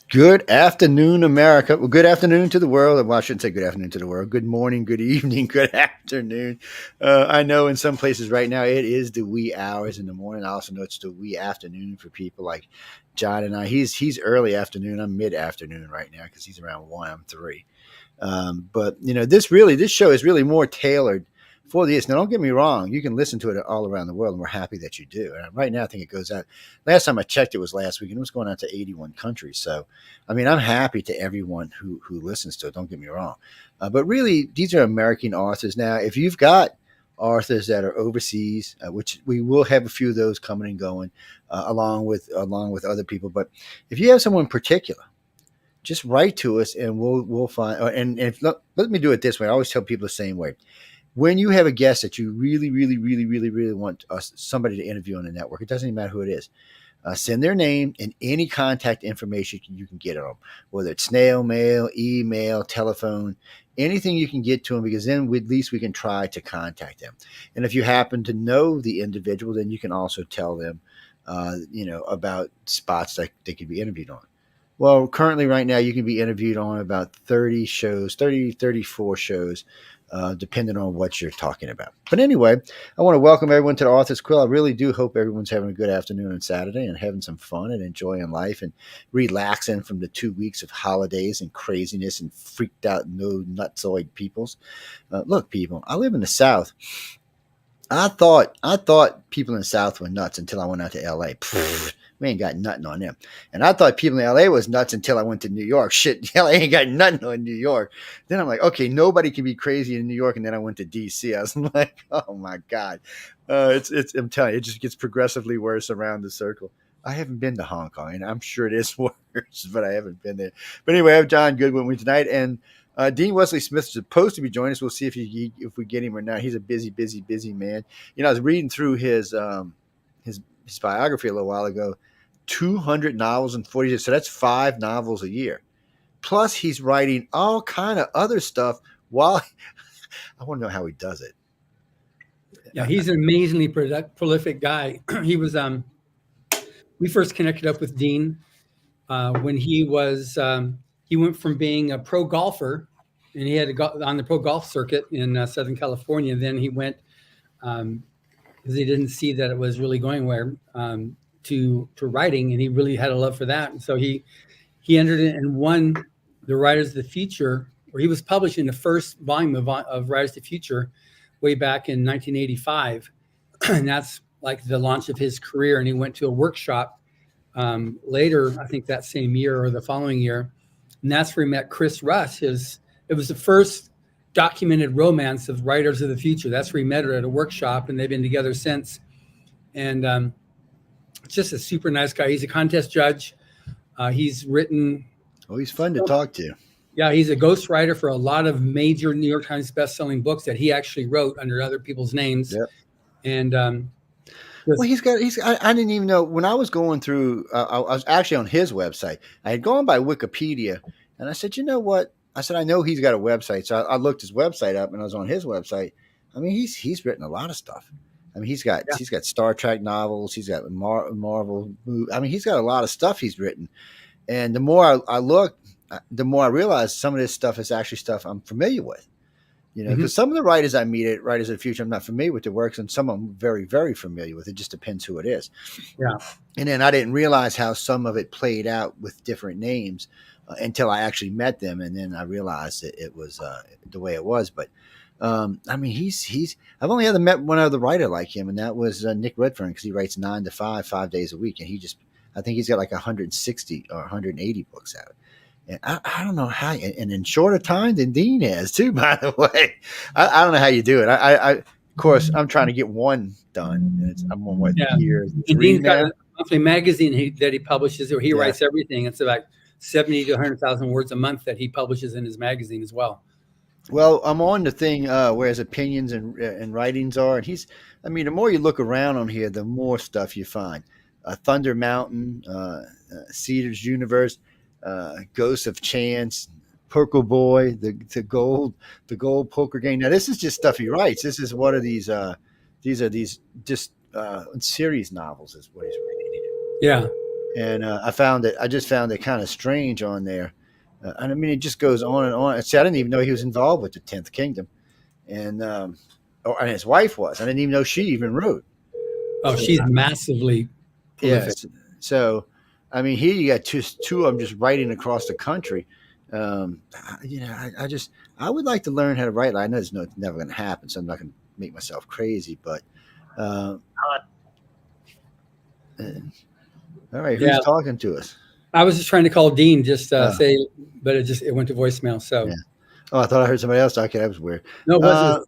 Good afternoon, America. Well, good afternoon to the world. Well, I shouldn't say good afternoon to the world. Good morning, good evening, good afternoon. I know in some places right now it is the wee hours in the morning. I also know it's the wee afternoon for people like John and I. He's early afternoon. I'm mid afternoon right now because he's around 1. I'm 3. But this show is really more tailored for this. Now, don't get me wrong; you can listen to it all around the world, and we're happy that you do. And right now, I think it goes out. Last time I checked, it was last week, and it was going out to 81 countries. So, I mean, I'm happy to everyone who listens to it. Don't get me wrong, but really, these are American authors. Now, if you've got authors that are overseas, which we will have a few of those coming and going, along with other people. But if you have someone in particular, just write to us and we'll find. And if, let me do it this way. I always tell people the same way. When you have a guest that you really, really, really, really, really want somebody to interview on the network, it doesn't even matter who it is. Send their name and any contact information you can get on them, whether it's snail mail, email, telephone, anything you can get to them, because then at least we can try to contact them. And if you happen to know the individual, then you can also tell them, about spots that they could be interviewed on. Well, currently right now you can be interviewed on about 30 shows, 30, 34 shows, depending on what you're talking about. But anyway, I want to welcome everyone to the Author's Quill. I really do hope everyone's having a good afternoon on Saturday and having some fun and enjoying life and relaxing from the 2 weeks of holidays and craziness and freaked out no nutsoid peoples. Look, people, I live in the South. I thought people in the South were nuts until I went out to L.A. We ain't got nothing on them. And I thought people in LA was nuts until I went to New York. Shit, LA ain't got nothing on New York. Then I'm like, okay, nobody can be crazy in New York. And then I went to DC. I was like, oh my God. I'm telling you, it just gets progressively worse around the circle. I haven't been to Hong Kong, and I'm sure it is worse, but I haven't been there. But anyway, I have John Goodwin with me tonight, and Dean Wesley Smith is supposed to be joining us. We'll see if we get him or not. He's a busy man. I was reading through his biography a little while ago. 200 novels and 40 years. So that's 5 novels a year. Plus he's writing all kind of other stuff while I want to know how he does it. Yeah, he's an amazingly prolific guy. He was we first connected up with Dean when he went from being a pro golfer, and he had to go on the pro golf circuit in Southern California. Then he went because he didn't see that it was really going where to writing, and he really had a love for that. And so he entered it and won the Writers of the Future, or he was published in the first volume of Writers of the Future way back in 1985. And that's like the launch of his career. And he went to a workshop later, I think that same year or the following year. And that's where he met Chris Rusch. It was the first documented romance of Writers of the Future. That's where he met her at a workshop, and they've been together since. And just a super nice guy. He's a contest judge. He's written. Oh, he's fun to talk to. Yeah, he's a ghostwriter for a lot of major New York Times best-selling books that he actually wrote under other people's names. Yep. And well, I didn't even know when I was going through. I was actually on his website. I had gone by Wikipedia, and I said, you know what? I said, I know he's got a website, so I looked his website up, and I was on his website. I mean, he's written a lot of stuff. I mean, he's got Star Trek novels. He's got Marvel. I mean, he's got a lot of stuff he's written. And the more I look, the more I realize some of this stuff is actually stuff I'm familiar with. Because some of the writers I meet at Writers of the Future, I'm not familiar with their works, and some I'm very, very familiar with. It just depends who it is. Yeah. And then I didn't realize how some of it played out with different names until I actually met them, and then I realized that it was the way it was. But I mean, I've only ever met one other writer like him, and that was Nick Redfern, because he writes 9 to 5, 5 days a week, and I think he's got like 160 or 180 books out. And I don't know how, and in shorter time than Dean has too, by the way. I don't know how you do it. Of course, I'm trying to get one done. I'm on year 3 Dean's now. got a monthly magazine that he publishes, where he writes everything. It's about 70 to 100,000 words a month that he publishes in his magazine as well. Well, I'm on the thing where his opinions and writings are, and the more you look around on here, the more stuff you find. Thunder Mountain, Cedar's Universe, Ghosts of Chance, Purple Boy, the gold poker game. Now, this is just stuff he writes. This is one of these just series novels is what he's reading. Yeah. and I just found it kind of strange on there. And I mean, it just goes on and on. See, I didn't even know he was involved with the 10th Kingdom, and and his wife was. I didn't even know she even wrote. Oh, she's massively prolific. Yes. So, I mean, here you got two of them just writing across the country. I would like to learn how to write. I know it's never going to happen, so I'm not going to make myself crazy. But, uh, all right, who's talking to us? I was just trying to call Dean, just say, but it went to voicemail. So. Yeah. Oh, I thought I heard somebody else talking. That was weird. No,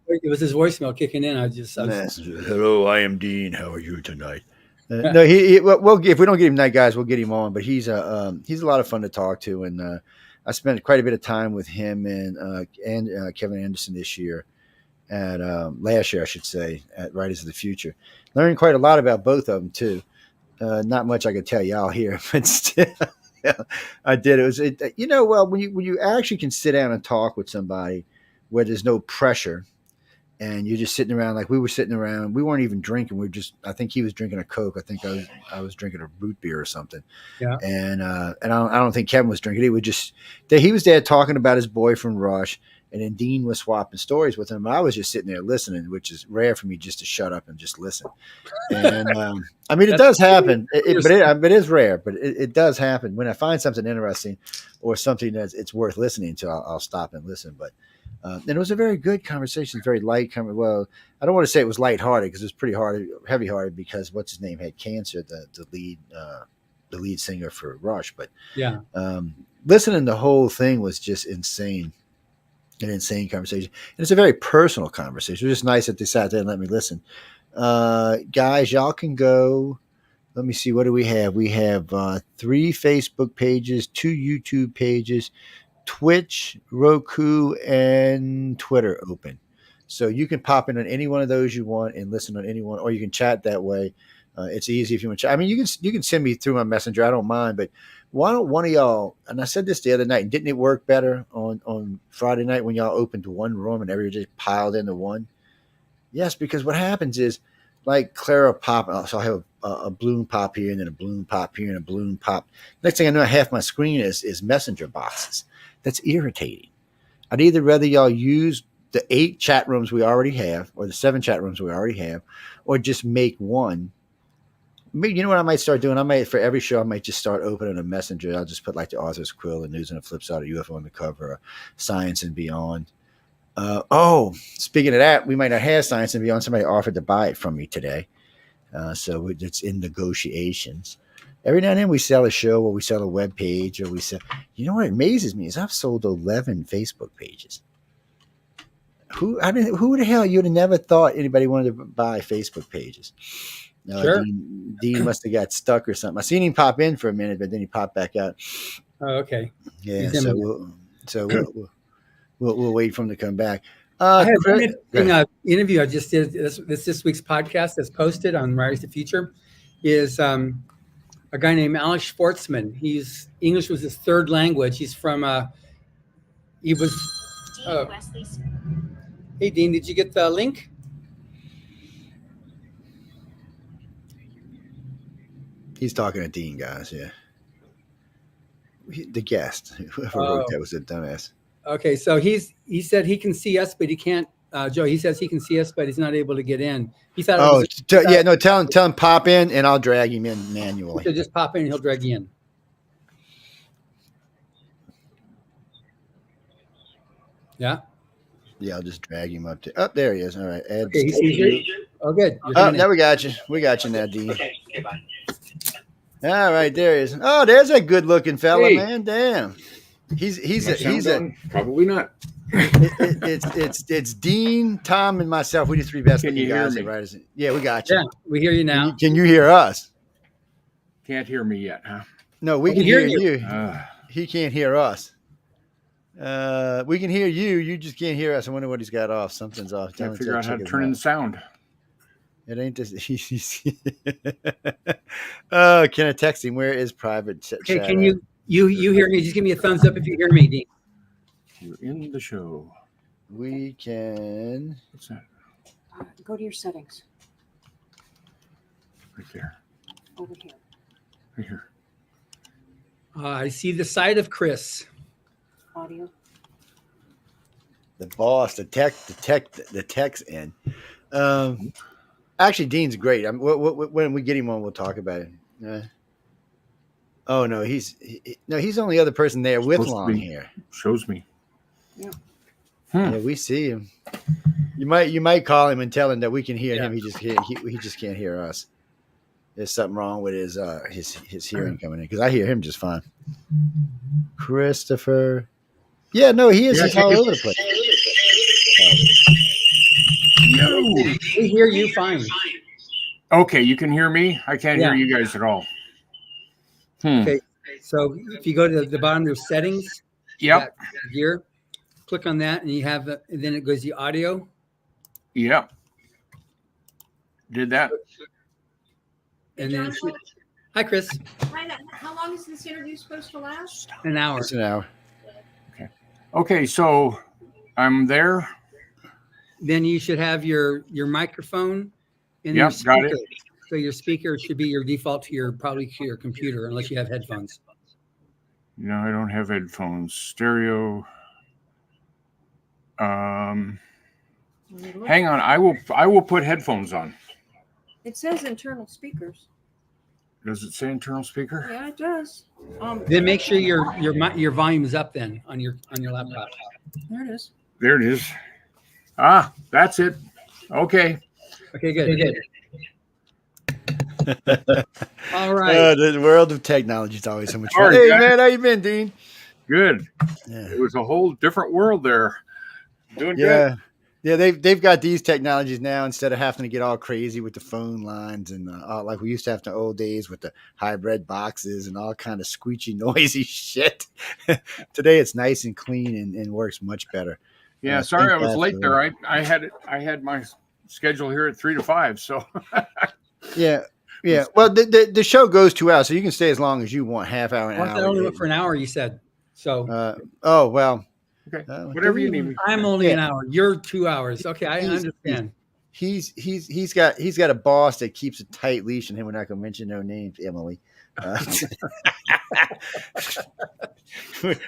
it was his voicemail kicking in. Hello, I am Dean. How are you tonight? No, we'll if we don't get him tonight, guys, we'll get him on. But he's a lot of fun to talk to, and I spent quite a bit of time with him and Kevin Anderson this year, at last year, I should say, at Writers of the Future. Learned quite a lot about both of them too. Not much I could tell y'all here, but still. Yeah, I did. Well, when you actually can sit down and talk with somebody where there's no pressure, and you're just sitting around, like we were sitting around. We weren't even drinking. I think he was drinking a Coke. I think I was drinking a root beer or something. Yeah. And I don't think Kevin was drinking. He was there talking about his boyfriend Rush, and then Dean was swapping stories with him. I was just sitting there listening, which is rare for me, just to shut up and just listen. And I mean, it does happen, but it is rare. But it does happen when I find something interesting or something that it's worth listening to. I'll stop and listen. But and it was a very good conversation, very light. Well, I don't want to say it was lighthearted because it was pretty heavy-hearted because what's his name had cancer, the lead singer for Rush. But yeah, listening to the whole thing was just insane. An insane conversation. And it's a very personal conversation. It was just nice that they sat there and let me listen. Guys, y'all can go. Let me see. What do we have? We have 3 Facebook pages, 2 YouTube pages, Twitch, Roku, and Twitter open. So you can pop in on any one of those you want and listen on anyone, or you can chat that way. It's easy if you want to chat. I mean, you can send me through my messenger. I don't mind, but why don't one of y'all, and I said this the other night, and didn't it work better on Friday night when y'all opened one room and everybody just piled into one? Yes, because what happens is, like Clara pop, so I have a balloon pop here and then a balloon pop here and a balloon pop. Next thing I know, half my screen is messenger boxes. That's irritating. I'd either rather y'all use the 8 chat rooms we already have or the 7 chat rooms we already have, or just make one. Maybe, you know what I might start doing? For every show, I might just start opening a messenger. I'll just put like the author's Quill, the news and the flip side, of UFO on the cover, or Science and Beyond. Speaking of that, we might not have Science and Beyond. Somebody offered to buy it from me today. So it's in negotiations. Every now and then we sell a show or we sell a web page or we sell. You know what amazes me is I've sold 11 Facebook pages. Who the hell you'd have never thought anybody wanted to buy Facebook pages? Sure. Dean must have got stuck or something. I seen him pop in for a minute, but then he popped back out. Oh, okay. Yeah. We'll wait for him to come back. I had an interview I just did. This week's podcast that's posted on Rise to Future is a guy named Alex Schwartzman. English was his 3rd language. He's from Dean Wesley Smith. Hey Dean, did you get the link? He's talking to Dean, guys. Yeah, the guest, whoever wrote that was a dumbass. Okay, so he said he can see us, but he can't. Joe, he says he can see us, but he's not able to get in. He thought. Tell him pop in, and I'll drag him in manually. So just pop in, and he'll drag you in. Yeah. Yeah, I'll just drag him up to. There he is. All right. Okay, he sees you. Oh, good. Now we got you. We got you now, Dean. Okay, bye. All right, there he is. Oh, there's a good-looking fella, man. Damn. He's probably not. It's Dean, Tom, and myself. We do 3 best looking guys. Right? Yeah, we got you. Yeah, we hear you now. Can you hear us? Can't hear me yet, huh? No, we can hear you. He can't hear us. We can hear you. You just can't hear us. I wonder what he's got off. Something's off. Can't figure out how to turn in sound. It ain't this. Can I text him? Where is private chat? Okay, can you hear me? Just give me a thumbs up if you hear me, Dean. You're in the show. We can. What's that? Go to your settings. Right there. Over here. Right here. I see the side of Chris. Audio. The boss, the tech's in. Actually, Dean's great. When we get him on, we'll talk about it. Oh no, he's the only other person there with long hair. Shows me. Yeah. Yeah, we see him. You might call him and tell him that we can hear him. He just can't hear us. There's something wrong with his hearing coming in, because I hear him just fine. Christopher. Yeah, no, he is. He's all over the place. No. We hear you fine. Okay, you can hear me? I can't hear you guys at all. Okay, so if you go to the bottom of settings, Yep. here, click on that, and you have and then it goes to audio. Yep. Did that. And then hi, Chris. Hi, how long is this interview supposed to last? An hour. It's an hour. Okay, so I'm there. Then you should have your microphone and Yep, got it. So your speaker should be your default to your computer, unless you have headphones. No, I don't have headphones. Stereo. Hang on. I will put headphones on. It says internal speakers. Does it say internal speaker? Yeah, it does. Then make sure your volume is up then on your laptop. There it is. There it is. Ah, that's it. Okay. Okay, good. All right. The world of technology is always so much fun. All right, Hey, guys. man, how you been, Dean? Good. Yeah. It was a whole different world there. Doing Yeah. good. Yeah, they've got these technologies now instead of having to get all crazy with the phone lines and like we used to have in the old days with the hybrid boxes and all kind of squeaky, noisy shit. Today it's nice and clean and works much better. Yeah, sorry I was late there. I had my schedule here at 3 to 5. So yeah. Well, the show goes 2 hours, so you can stay as long as you want, half hour, an hour. Only for an hour, you said. So. Oh well. Okay. Whatever you need. I'm only an hour. You're 2 hours. Okay, I understand. He's got a boss that keeps a tight leash on him. We're not going to mention no names, Emily.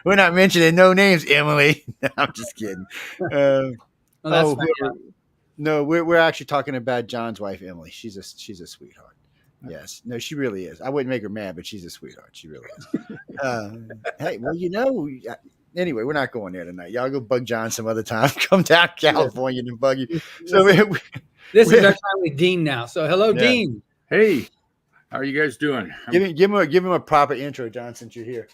We're not mentioning no names, Emily. No, I'm just kidding. No, we're actually talking about John's wife, Emily. She's a sweetheart. Yes, no, she really is. I wouldn't make her mad, but she's a sweetheart. She really is. Hey, well, anyway, we're not going there tonight. Y'all go bug John some other time. Come down to California and bug you. So this is our time with Dean now. So hello, Dean. Hey, how are you guys doing? Give him a proper intro, John, since you're here.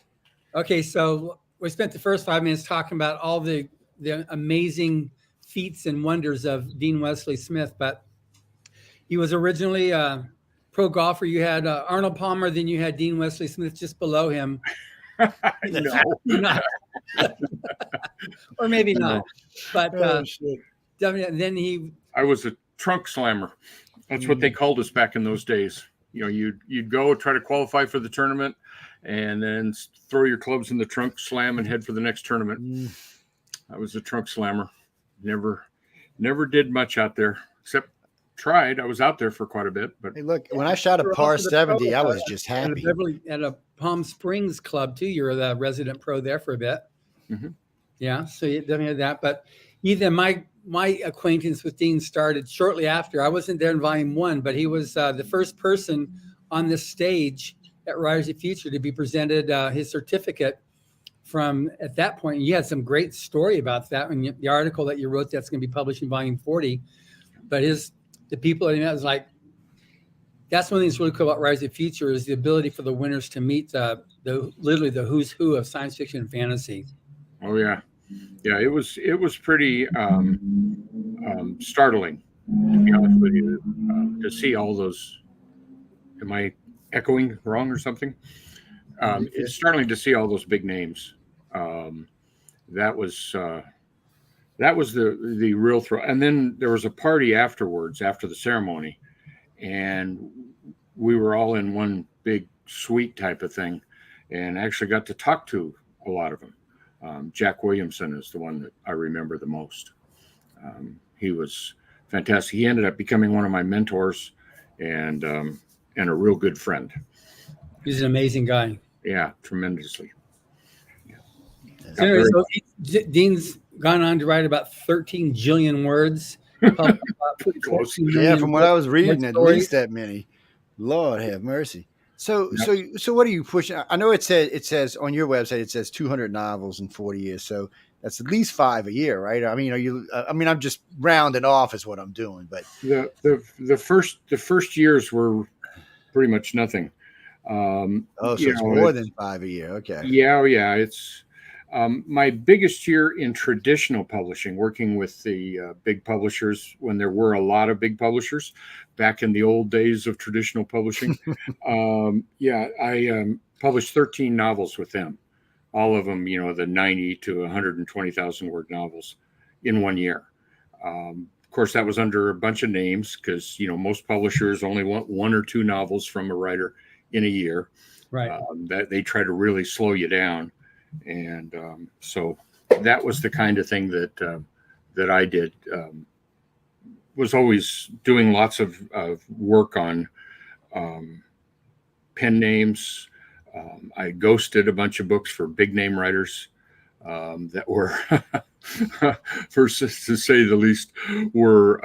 Okay, so we spent the first 5 minutes talking about all the amazing feats and wonders of Dean Wesley Smith, but he was originally a pro golfer. You had Arnold Palmer, then you had Dean Wesley Smith just below him. No. Or maybe not. But then I was a trunk slammer. That's what they called us back in those days. You know, you'd go try to qualify for the tournament and then throw your clubs in the trunk, slam, and head for the next tournament. I was a trunk slammer. Never did much out there, except tried. I was out there for quite a bit. But hey, look, when I shot a par 70, I was just happy. At a Palm Springs club too. You're the resident pro there for a bit. Mm-hmm. Yeah, so you definitely had that. But either my acquaintance with Dean started shortly after. I wasn't there in volume 1, but he was the first person on the stage at Rise of Future to be presented his certificate from at that point. You had some great story about that in the article that you wrote that's going to be published in volume 40. But the people that he met was like, that's one thing that's really cool about Rise of Future is the ability for the winners to meet literally the who's who of science fiction and fantasy. Oh yeah. Yeah, it was pretty startling, to be honest with you, to see all those. Am I echoing wrong or something? It's startling to see all those big names. That was the real thrill. And then there was a party afterwards, after the ceremony, and we were all in one big suite type of thing, and actually got to talk to a lot of them. Jack Williamson is the one that I remember the most. He was fantastic. He ended up becoming one of my mentors and a real good friend. He's an amazing guy. Yeah, tremendously. So, anyway, Dean's gone on to write about 13 jillion words. Published about Pretty close. 14 Yeah, million from what I was reading, short at stories. least that many. Lord have mercy. So, Yep. so what are you pushing? I know it says on your website it says 200 novels in 40 years. So that's at least 5 a year, right? I mean, are you? I mean, I'm just rounding off is what I'm doing, but The first years were pretty much nothing. so You it's know, more than 5 a year. Okay. yeah. It's my biggest year in traditional publishing, working with the big publishers when there were a lot of big publishers back in the old days of traditional publishing. I published 13 novels with them, all of them, the 90 to 120,000 word novels in 1 year. Of course, that was under a bunch of names because, most publishers only want 1 or 2 novels from a writer in a year. Right. That they try to really slow you down. And so that was the kind of thing that I did. Was always doing lots of work on pen names. I ghosted a bunch of books for big name writers that were, to say the least, were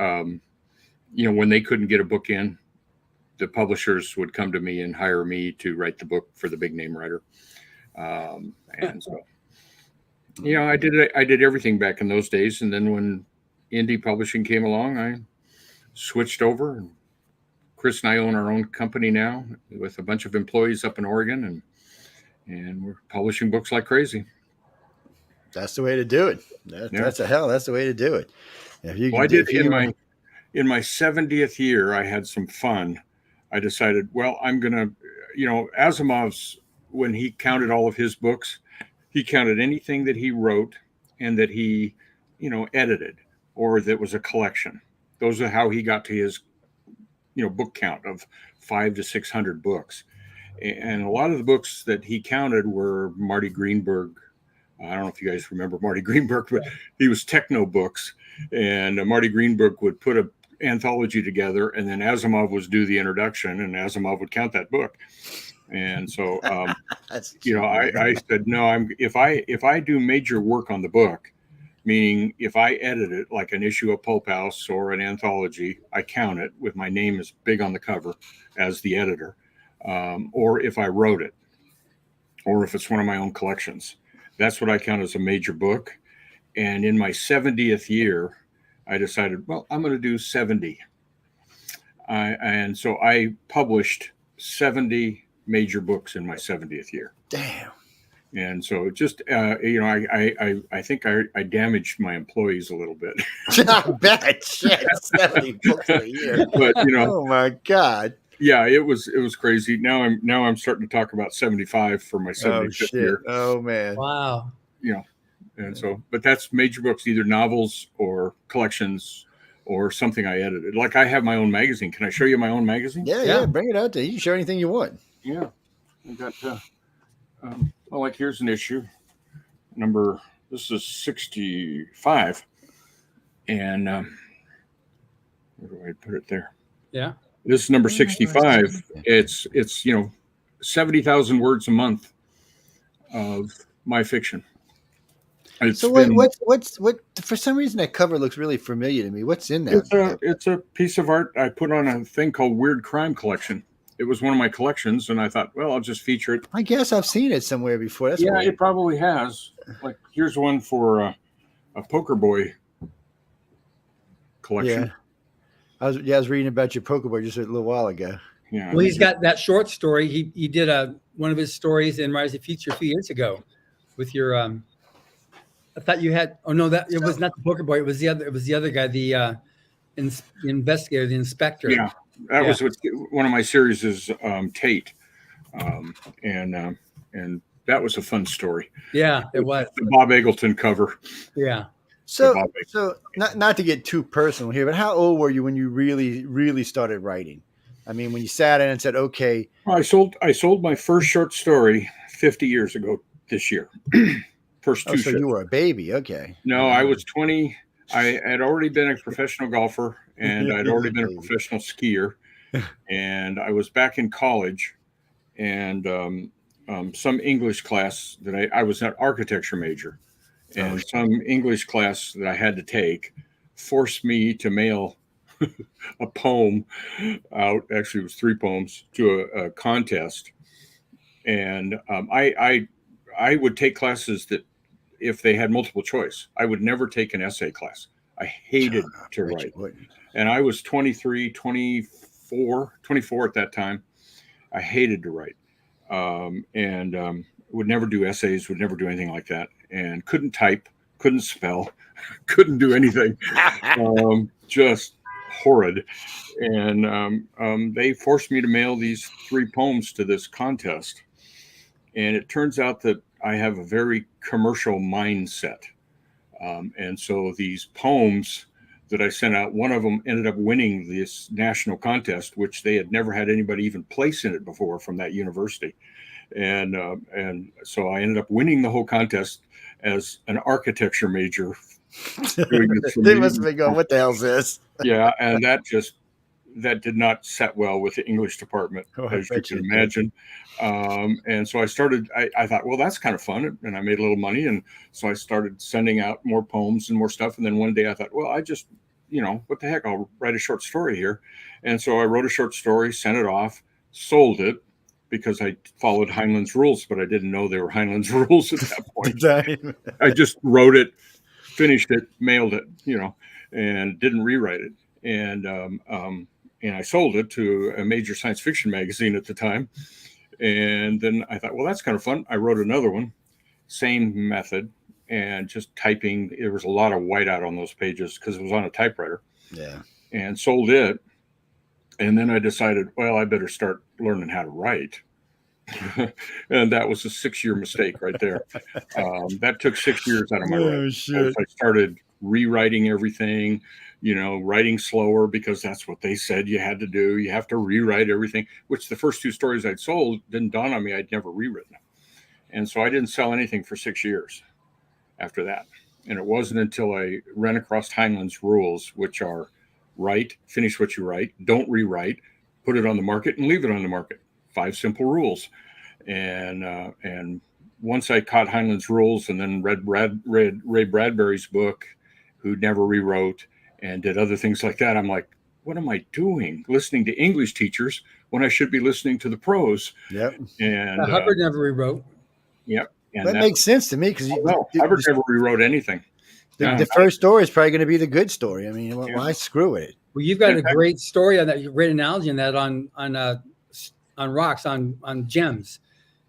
when they couldn't get a book in, the publishers would come to me and hire me to write the book for the big name writer. And so, I did everything back in those days. And then when indie publishing came along, I switched over. And Chris and I own our own company now with a bunch of employees up in Oregon, and we're publishing books like crazy. That's the way to do it. That's the way to do it. If you I did in my 70th year, I had some fun. I decided, well, I'm gonna, Asimov's, when he counted all of his books, he counted anything that he wrote and that he, edited or that was a collection. Those are how he got to his, book count of 500 to 600 books. And a lot of the books that he counted were Marty Greenberg. I don't know if you guys remember Marty Greenberg, but he was techno books. And Marty Greenberg would put an anthology together, and then Asimov would do the introduction, and Asimov would count that book. And so, I said, no, if I do major work on the book, meaning if I edit it like an issue of Pulp House or an anthology, I count it with my name as big on the cover as the editor, or if I wrote it, or if it's one of my own collections. That's what I count as a major book. And in my 70th year, I decided, well, I'm going to do 70. And so I published 70 major books in my 70th year. Damn. And so just, I think I damaged my employees a little bit. I bet. Shit, 70 books a year. But, oh my God. Yeah, it was crazy. Now I'm starting to talk about 75 for my 75th year. Oh man. Wow. And so, but that's major books, either novels or collections or something I edited. Like I have my own magazine. Can I show you my own magazine? Yeah. Bring it out there. You can show anything you want. Yeah. I got, like here's an issue. This is 65. And where do I put it there? Yeah. This is number 65. It's 70,000 words a month of my fiction. So what's for some reason that cover looks really familiar to me. What's in that? It's a piece of art I put on a thing called Weird Crime Collection. It was one of my collections, and I thought, well, I'll just feature it. I guess I've seen it somewhere before. That's weird. It probably has. Like here's one for a Poker Boy collection. Yeah. I was reading about your Poker Boy just a little while ago. Yeah. Well, he's got that short story. He did one of his stories in Rise of Future a few years ago with your I thought you had. Oh no, it was not the Poker Boy. It was the other. It was the other guy, the investigator, the inspector. Yeah, that was one of my series is Tate, and that was a fun story. Yeah, it was the Bob Eggleton cover. Yeah. So not to get too personal here, but how old were you when you really started writing? I mean, when you sat in and said, "Okay," I sold my first short story 50 years ago this year. First two. So you were a baby, okay? No, I was 20. I had already been a professional golfer, and I'd already been a professional skier, and I was back in college, and some English class that I was an architecture major, and some English class that I had to take forced me to mail a poem out. Actually, it was 3 poems to a contest, and I would take classes that if they had multiple choice. I would never take an essay class. I hated to write, and I was 23, 24 at that time. I hated to write, and would never do essays, would never do anything like that, and couldn't type, couldn't spell, couldn't do anything. Just horrid. And they forced me to mail these 3 poems to this contest. And it turns out that I have a very commercial mindset. And so these poems that I sent out, one of them ended up winning this national contest, which they had never had anybody even place in it before from that university. And so I ended up winning the whole contest as an architecture major. They must have been going, what the hell is this? Yeah, and that did not set well with the English department, as you can imagine. And so I thought, well, that's kind of fun. And I made a little money. And so I started sending out more poems and more stuff. And then one day I thought, well, I just, what the heck, I'll write a short story here. And so I wrote a short story, sent it off, sold it, because I followed Heinlein's rules, but I didn't know they were Heinlein's rules at that point. I just wrote it, finished it, mailed it, and didn't rewrite it. And I sold it to a major science fiction magazine at the time. And then I thought, well, that's kind of fun. I wrote another one, same method, and just typing. There was a lot of whiteout on those pages because it was on a typewriter. Yeah. And sold it. And then I decided, well, I better start learning how to write. And that was a 6-year mistake right there. That took 6 years out of my life. I started rewriting everything, writing slower because that's what they said you had to do. You have to rewrite everything, which the first 2 stories I'd sold didn't dawn on me. I'd never rewritten them. And so I didn't sell anything for 6 years after that. And it wasn't until I ran across Heinlein's rules, which are write, finish what you write, don't rewrite, put it on the market and leave it on the market. 5 simple rules. And once I caught Heinlein's rules and then read Ray Bradbury's book, who never rewrote and did other things like that, I'm like, what am I doing listening to English teachers when I should be listening to the pros? Yep. And Hubbard never rewrote. Yep. And that makes sense to me because Hubbard never rewrote anything. The first story is probably going to be the good story. I mean, why screw with it? Well, you've got a great story on that. You great analogy on that on rocks, on gems.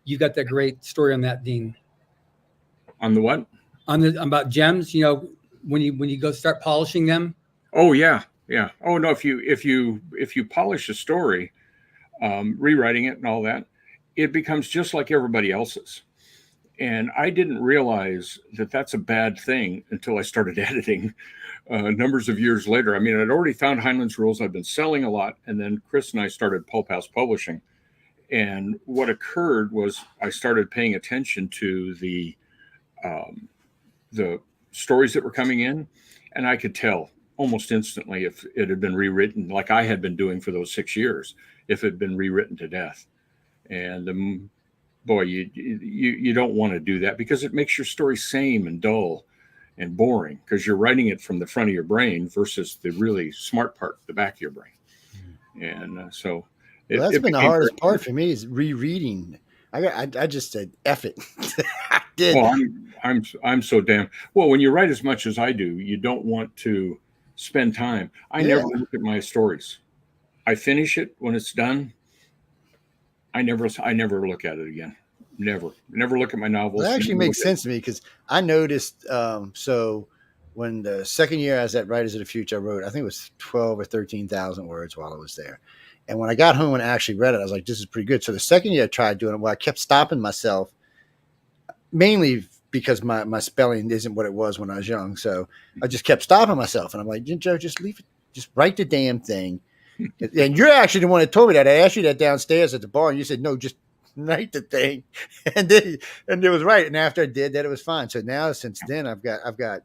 You got that great story on that, Dean. On the what? About gems. When you go start polishing them. Oh yeah. Oh no, if you polish a story, rewriting it and all that, it becomes just like everybody else's. And I didn't realize that that's a bad thing until I started editing numbers of years later. I mean, I'd already found Heinlein's rules. I've been selling a lot. And then Chris and I started Pulp House Publishing. And what occurred was I started paying attention to the stories that were coming in. And I could tell almost instantly if it had been rewritten, like I had been doing for those 6 years, if it had been rewritten to death. And boy, you don't want to do that because it makes your story same and dull and boring because you're writing it from the front of your brain versus the really smart part, the back of your brain. And so that's been the hardest part for me is rereading. I just said, F it. I did. Well, I'm so damn well. When you write as much as I do, you don't want to spend time. I never look at my stories. I finish it when it's done. I never look at it again. Never look at my novels. Well, that actually makes sense to me because I noticed. So when the second year I was at Writers of the Future, I wrote, I think it was 12 or 13,000 words while I was there. And when I got home and actually read it, I was like, this is pretty good. So the second year I tried doing it, well, I kept stopping myself, mainly because my spelling isn't what it was when I was young. So I just kept stopping myself. And I'm like, Joe, just leave it. Just write the damn thing. And you're actually the one that told me that. I asked you that downstairs at the bar, and you said, no, just write the thing. And it was right. And after I did that, it was fine. So now since then, I've got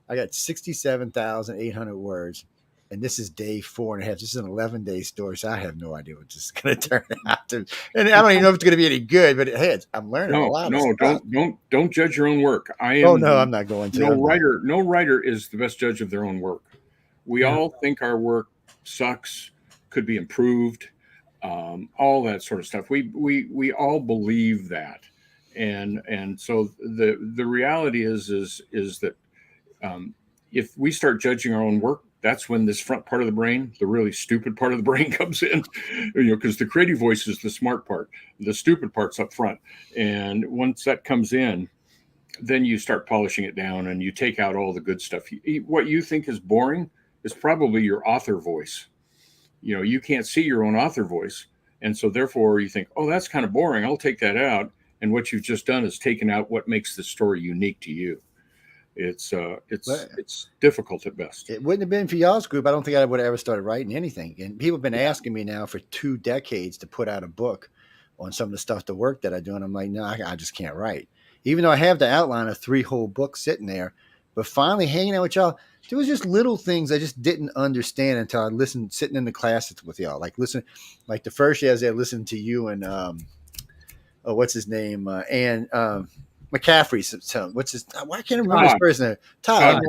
67,800 words. And this is day 4.5. This is an 11-day story, so I have no idea what this is going to turn out to. And I don't even know if it's going to be any good. But hey, I'm learning a lot of stuff. Don't judge your own work. Oh no, I'm not going to. No writer is the best judge of their own work. We all think our work sucks, could be improved, all that sort of stuff. We all believe that, and so the reality is that if we start judging our own work, that's when this front part of the brain, the really stupid part of the brain, comes in. Because the creative voice is the smart part, the stupid part's up front, and once that comes in, then you start polishing it down and you take out all the good stuff. What you think is boring is probably your author voice. You can't see your own author voice. And so therefore you think, oh, that's kind of boring, I'll take that out. And what you've just done is taken out what makes the story unique to you. It's difficult at best. It wouldn't have been for y'all's group, I don't think I would have ever started writing anything. And people have been asking me now for 2 decades to put out a book on some of the stuff, the work that I do. And I'm like, no, I just can't write. Even though I have the outline of 3 whole books sitting there. But finally hanging out with y'all, there was just little things I just didn't understand until I listened, sitting in the classes with y'all. Like the first year I was there listening to you and what's his name? And McCaffrey's son. Why can't I remember his first name? Todd.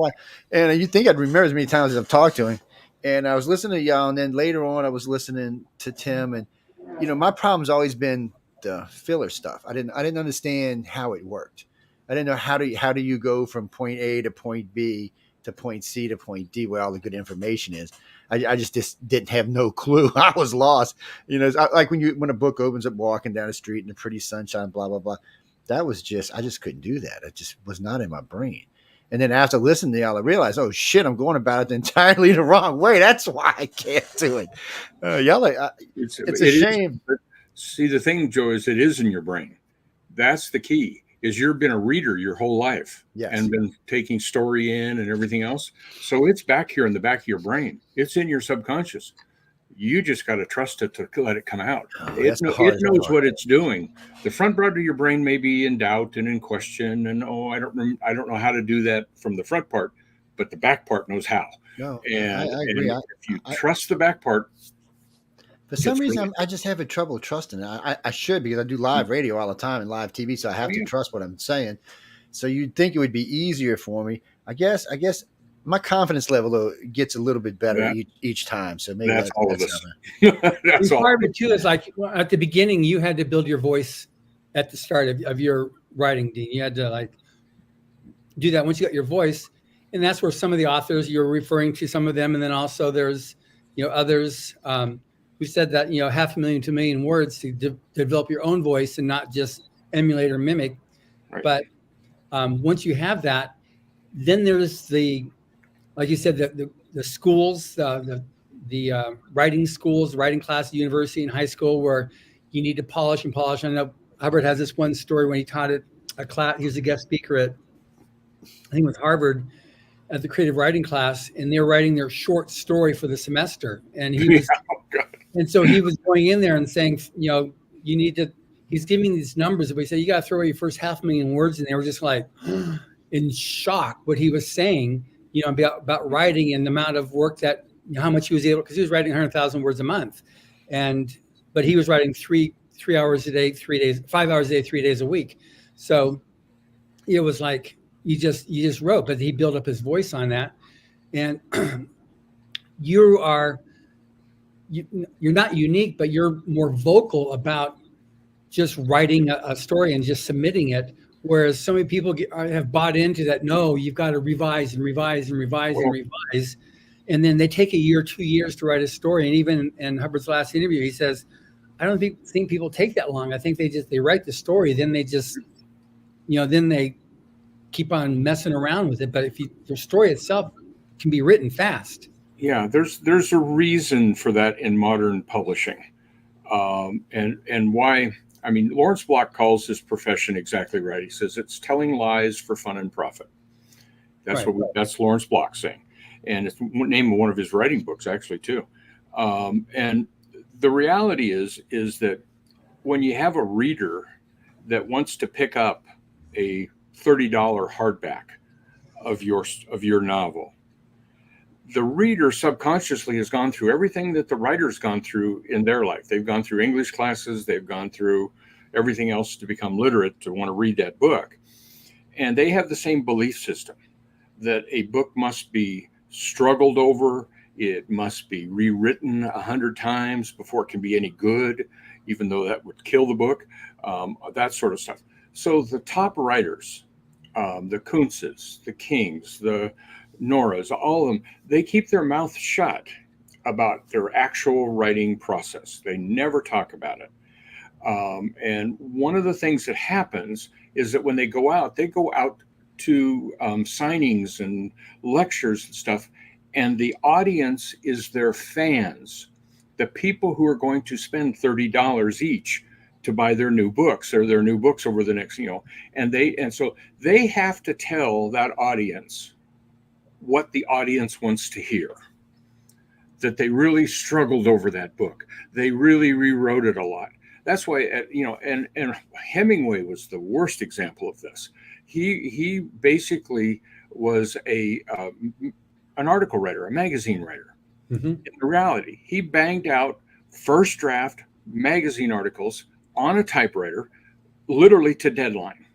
And you think I'd remember as many times as I've talked to him. And I was listening to y'all, and then later on I was listening to Tim. And my problem's always been the filler stuff. I didn't understand how it worked. I didn't know how do you go from point A to point B to point C to point D where all the good information is. I just didn't have no clue. I was lost. It's like when a book opens up walking down the street in the pretty sunshine, blah blah blah. That was I just couldn't do that. It just was not in my brain. And then after listening to y'all, I realized, oh shit, I'm going about it entirely the wrong way. That's why I can't do it. It's a shame. See, the thing, Joe, is it is in your brain. That's the key. Is you've been a reader your whole life, yes, and been taking story in and everything else. So it's back here in the back of your brain. It's in your subconscious. You just got to trust it to let it come out. It knows what it's doing. The front part of your brain may be in doubt and in question, and I don't know how to do that from the front part, but the back part knows how. No, and, I agree. And if you trust the back part, for some reason, I just have trouble trusting it. I should, because I do live radio all the time and live TV, so I have to trust what I'm saying. So you'd think it would be easier for me. I guess my confidence level though gets a little bit better each time. So maybe that's all of us. That's all. Part of it too is like at the beginning, you had to build your voice at the start of your writing, Dean. You had to do that once you got your voice, and that's where some of the authors you're referring to, some of them, and then also there's others who said that 500,000 to 1 million words to develop your own voice and not just emulate or mimic. Right. But once you have that, then there's like you said, the schools, the writing schools, writing classes, university and high school, where you need to polish and polish. I know Hubbard has this one story when he taught at a class. He was a guest speaker at, I think it was Harvard, at the creative writing class, and they were writing their short story for the semester. And he was, and so he was going in there and saying, you need to. He's giving these numbers, but he said you got to throw away your first 500,000 words, and they were just like in shock what he was saying. About writing and the amount of work that how much he was able, because he was writing 100,000 words a month, but he was writing three hours a day, 3 days, 5 hours a day, 3 days a week. So it was like you just wrote, but he built up his voice on that. And you're not unique, but you're more vocal about just writing a story and just submitting it. Whereas so many people have bought into that. No, you've got to revise and revise and revise and revise. And then they take a year, 2 years to write a story. And even in Hubbard's last interview, he says, I don't think people take that long. I think they write the story. Then they just, then they keep on messing around with it. But the story itself can be written fast. Yeah, there's a reason for that in modern publishing. And why. I mean, Lawrence Block calls his profession exactly right. He says it's telling lies for fun and profit. That's right. That's Lawrence Block saying, and it's the name of one of his writing books actually too. And the reality is that when you have a reader that wants to pick up a $30 hardback of your novel, the reader subconsciously has gone through everything that the writer's gone through in their life. They've gone through English classes, they've gone through everything else to become literate, to want to read that book. And they have the same belief system that a book must be struggled over, it must be rewritten 100 times before it can be any good, even though that would kill the book, that sort of stuff. So the top writers, the Kuntzes, the Kings, the Noras, all of them, they keep their mouth shut about their actual writing process. They never talk about it. And one of the things that happens is that when they go out to signings and lectures and stuff, and the audience is their fans, the people who are going to spend $30 each to buy their new books or their new books over the next, and so they have to tell that audience what the audience wants to hear, that they really struggled over that book. They really rewrote it a lot. That's why, and Hemingway was the worst example of this. He basically was an article writer, a magazine writer. Mm-hmm. In reality, he banged out first draft magazine articles on a typewriter, literally to deadline.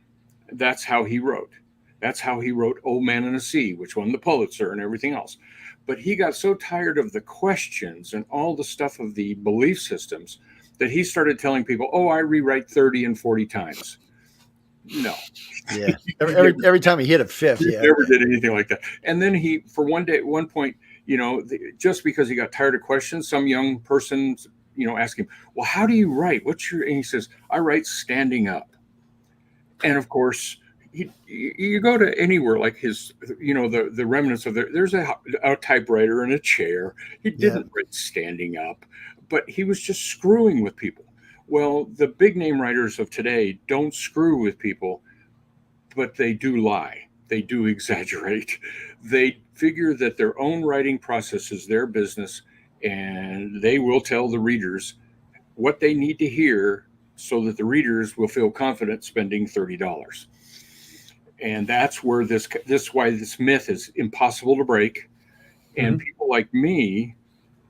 That's how he wrote. That's how he wrote Old Man and the Sea, which won the Pulitzer and everything else. But he got so tired of the questions and all the stuff of the belief systems that he started telling people, oh, I rewrite 30 and 40 times. No. Yeah. Every time he hit a fifth. He Yeah. never did anything like that. And then he, for one day, at one point, just because he got tired of questions, some young person, asked him, well, how do you write? And he says, I write standing up. And of course, you go to anywhere like his, the remnants of there's a typewriter and a chair. He didn't write standing up, but he was just screwing with people. Well, the big name writers of today don't screw with people, but they do lie. They do exaggerate. They figure that their own writing process is their business, and they will tell the readers what they need to hear so that the readers will feel confident spending $30. And that's where why this myth is impossible to break. And people like me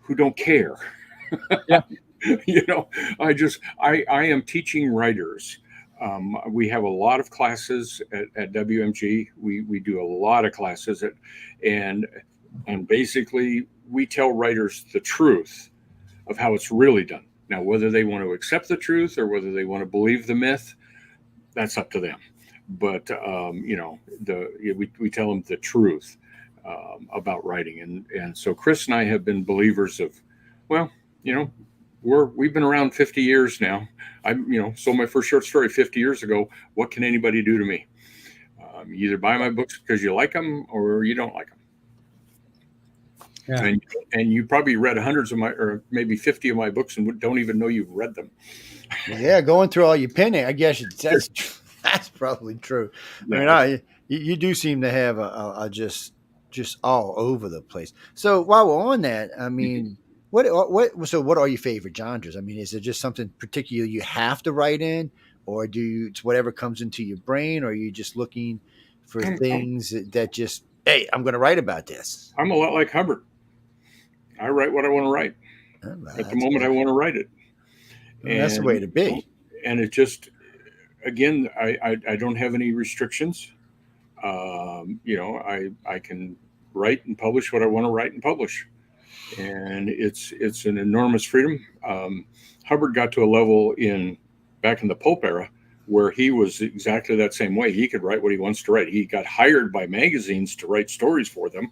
who don't care. Yeah. I am teaching writers. We have a lot of classes at WMG. We do a lot of classes and basically we tell writers the truth of how it's really done. Now, whether they want to accept the truth or whether they want to believe the myth, that's up to them. But we tell them the truth about writing, and so Chris and I have been believers of, we've been around 50 years now. I sold my first short story 50 years ago. What can anybody do to me? You either buy my books because you like them or you don't like them. Yeah. And you probably read hundreds of or maybe 50 of my books and don't even know you've read them. Yeah, going through all your penning, I guess that's probably true. Yeah. I mean, you do seem to have a just all over the place. So while we're on that, I mean, what are your favorite genres? I mean, is it just something particular you have to write in, or it's whatever comes into your brain, or are you just looking for things that just, hey, I'm going to write about this? I'm a lot like Hubbard. I write what I want to write at the moment I want to write it. Well, that's the way to be. And it just, again, I don't have any restrictions. I can write and publish what I want to write and publish. And it's an enormous freedom. Hubbard got to a level back in the pulp era where he was exactly that same way. He could write what he wants to write. He got hired by magazines to write stories for them.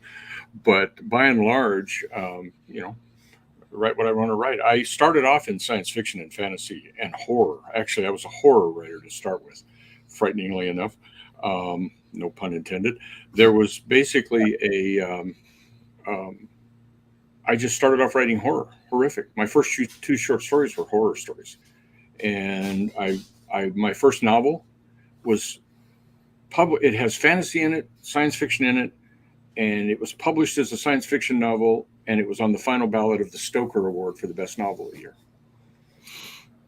But by and large, write what I want to write. I started off in science fiction and fantasy and horror. Actually, I was a horror writer to start with, frighteningly enough. No pun intended. There was basically I just started off writing horrific. My first two short stories were horror stories. And my first novel was it has fantasy in it, science fiction in it, and it was published as a science fiction novel, and it was on the final ballot of the Stoker Award for the best novel of the year.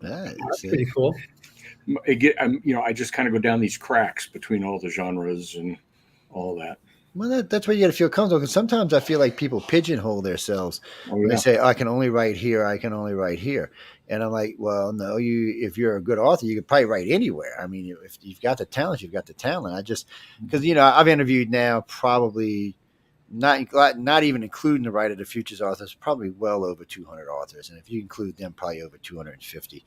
That's pretty cool. I just kind of go down these cracks between all the genres and all that. Well, that's where you got to feel comfortable. Because sometimes I feel like people pigeonhole themselves Oh when they yeah. say, "I can only write here. I can only write here." And I'm like, "Well, no. If you're a good author, you could probably write anywhere. I mean, if you've got the talent, you've got the talent." I just because I've interviewed now probably not even including the Writer of the Futures authors, probably well over 200 authors, and if you include them, probably over 250.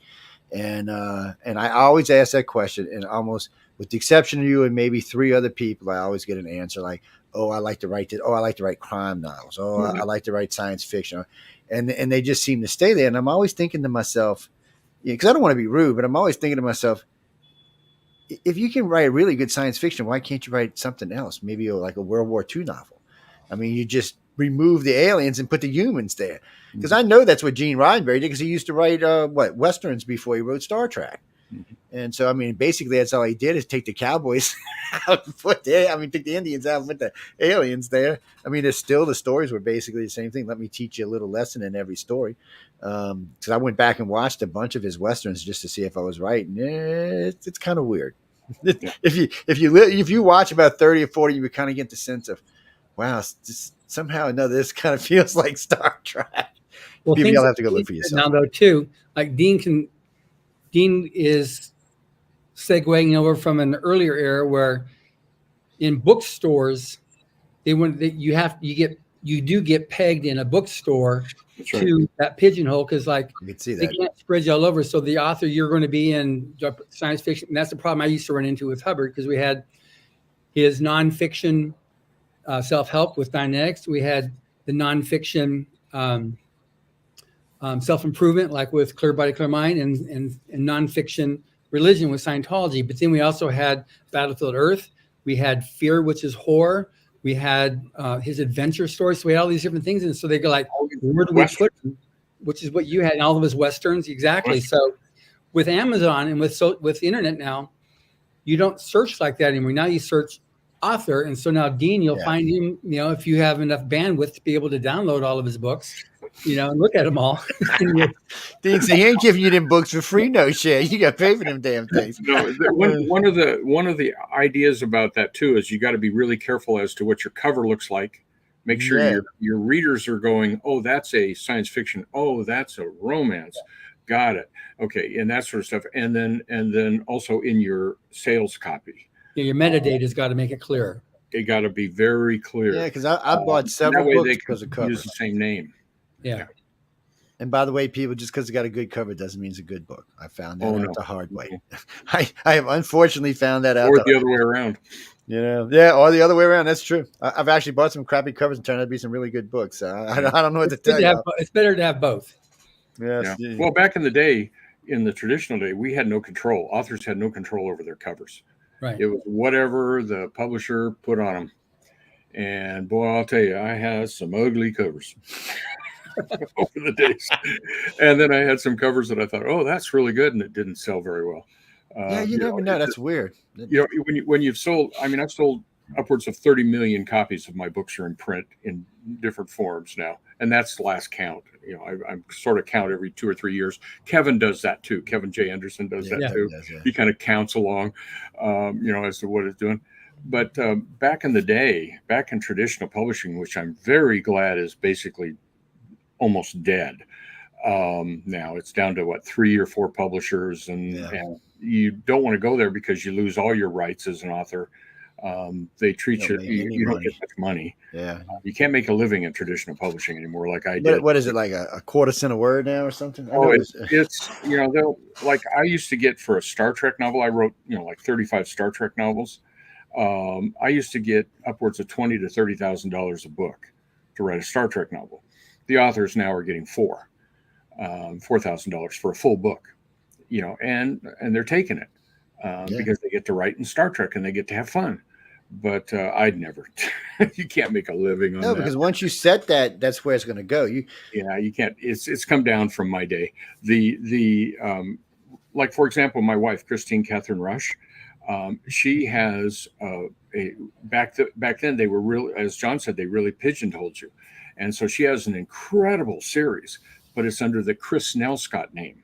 And I always ask that question, and almost with the exception of you and maybe three other people, I always get an answer like, "Oh, I like to write this. Oh, I like to write crime novels. Oh, I like to write science fiction," and they just seem to stay there. And I'm always thinking to myself, because I don't want to be rude, but I'm always thinking to myself, if you can write really good science fiction, why can't you write something else? Maybe like a World War II novel. I mean, you just remove the aliens and put the humans there. Because I know that's what Gene Roddenberry did, because he used to write Westerns before he wrote Star Trek. And so, I mean, basically that's all he did is take the cowboys out and take the Indians out and put the aliens there. I mean, the stories were basically the same thing. Let me teach you a little lesson in every story. Because I went back and watched a bunch of his Westerns just to see if I was right. And it's kind of weird. If you watch about 30 or 40, you kind of get the sense of, wow, somehow or another, this kind of feels like Star Trek. Well, People, you'll have to go look for yourself. Now, though, too, like Dean is segueing over from an earlier era where in bookstores, you do get pegged in a bookstore to that pigeonhole, because like you can see they that. can't spread you all over. So the author you're going to be in science fiction, and that's the problem I used to run into with Hubbard, because we had his nonfiction self-help with Dynetics. We had the nonfiction self-improvement, like with Clear Body, Clear Mind, and nonfiction religion with Scientology. But then we also had Battlefield Earth. We had Fear, which is horror. We had his adventure stories. So we had all these different things. And so they go like, where do we put them? Which is what you had in all of his Westerns. Exactly. So with Amazon and with the internet now, you don't search like that anymore. Now you search author. And so now Dean, you'll find him, if you have enough bandwidth to be able to download all of his books, and look at them all. Dean said, he ain't giving you them books for free, no shit. You got to pay for them damn things. No, one of the ideas about that too is you got to be really careful as to what your cover looks like. Make sure your readers are going, oh, that's a science fiction. Oh, that's a romance. Got it. Okay, and that sort of stuff. And then also in your sales copy. Yeah, your metadata's got to make it clear. It got to be very clear. Yeah, because I bought several books because of cover. Use the same name. Yeah. And by the way, people, just because it got a good cover doesn't mean it's a good book. I found that out the hard way. I have unfortunately found that out. Or the other way around. Or the other way around. That's true. I've actually bought some crappy covers and turned out to be some really good books. I don't know what to tell you. It's better to have both. Yes. Yeah. Well, back in the day, in the traditional day, we had no control. Authors had no control over their covers. Right. It was whatever the publisher put on them. And boy, I'll tell you, I had some ugly covers over the days. And then I had some covers that I thought, oh, that's really good. And it didn't sell very well. You never know. That's weird. When you've sold, I've sold upwards of 30 million copies of my books are in print in different forms now. And that's the last count. I sort of count every 2 or 3 years. Kevin does that too. Kevin J. Anderson does that too. He kind of counts along, as to what it's doing. But back in the day, back in traditional publishing, which I'm very glad is basically almost dead. Now it's down to 3 or 4 publishers, and you don't want to go there because you lose all your rights as an author. They treat you don't get much money. You can't make a living in traditional publishing anymore like I did. What is it, like a quarter cent a word now or something? It's they'll, like I used to get for a Star Trek novel. I wrote 35 Star Trek novels. I used to get upwards of $20,000 to $30,000 a book to write a Star Trek novel. The authors now are getting $4,000 for a full book, and they're taking it because they get to write in Star Trek and they get to have fun. But I'd never. You can't make a living on that. No, because once you set that, that's where it's going to go. You can't. It's come down from my day. Like for example, my wife Kristine Kathryn Rusch. She has back then they were really, as John said, they really pigeonholed you, and so she has an incredible series, but it's under the Chris Scott name,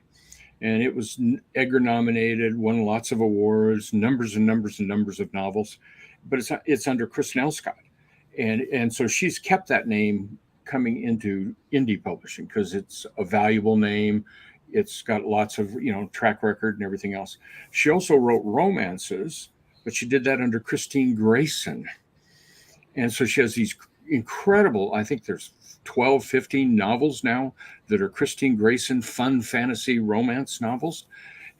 and it was Edgar nominated, won lots of awards, numbers and numbers and numbers of novels, but it's under Chris Scott, And so she's kept that name coming into indie publishing because it's a valuable name. It's got lots of, track record and everything else. She also wrote romances, but she did that under Kristine Grayson. And so she has these incredible, I think there's 12, 15 novels now that are Kristine Grayson fun fantasy romance novels.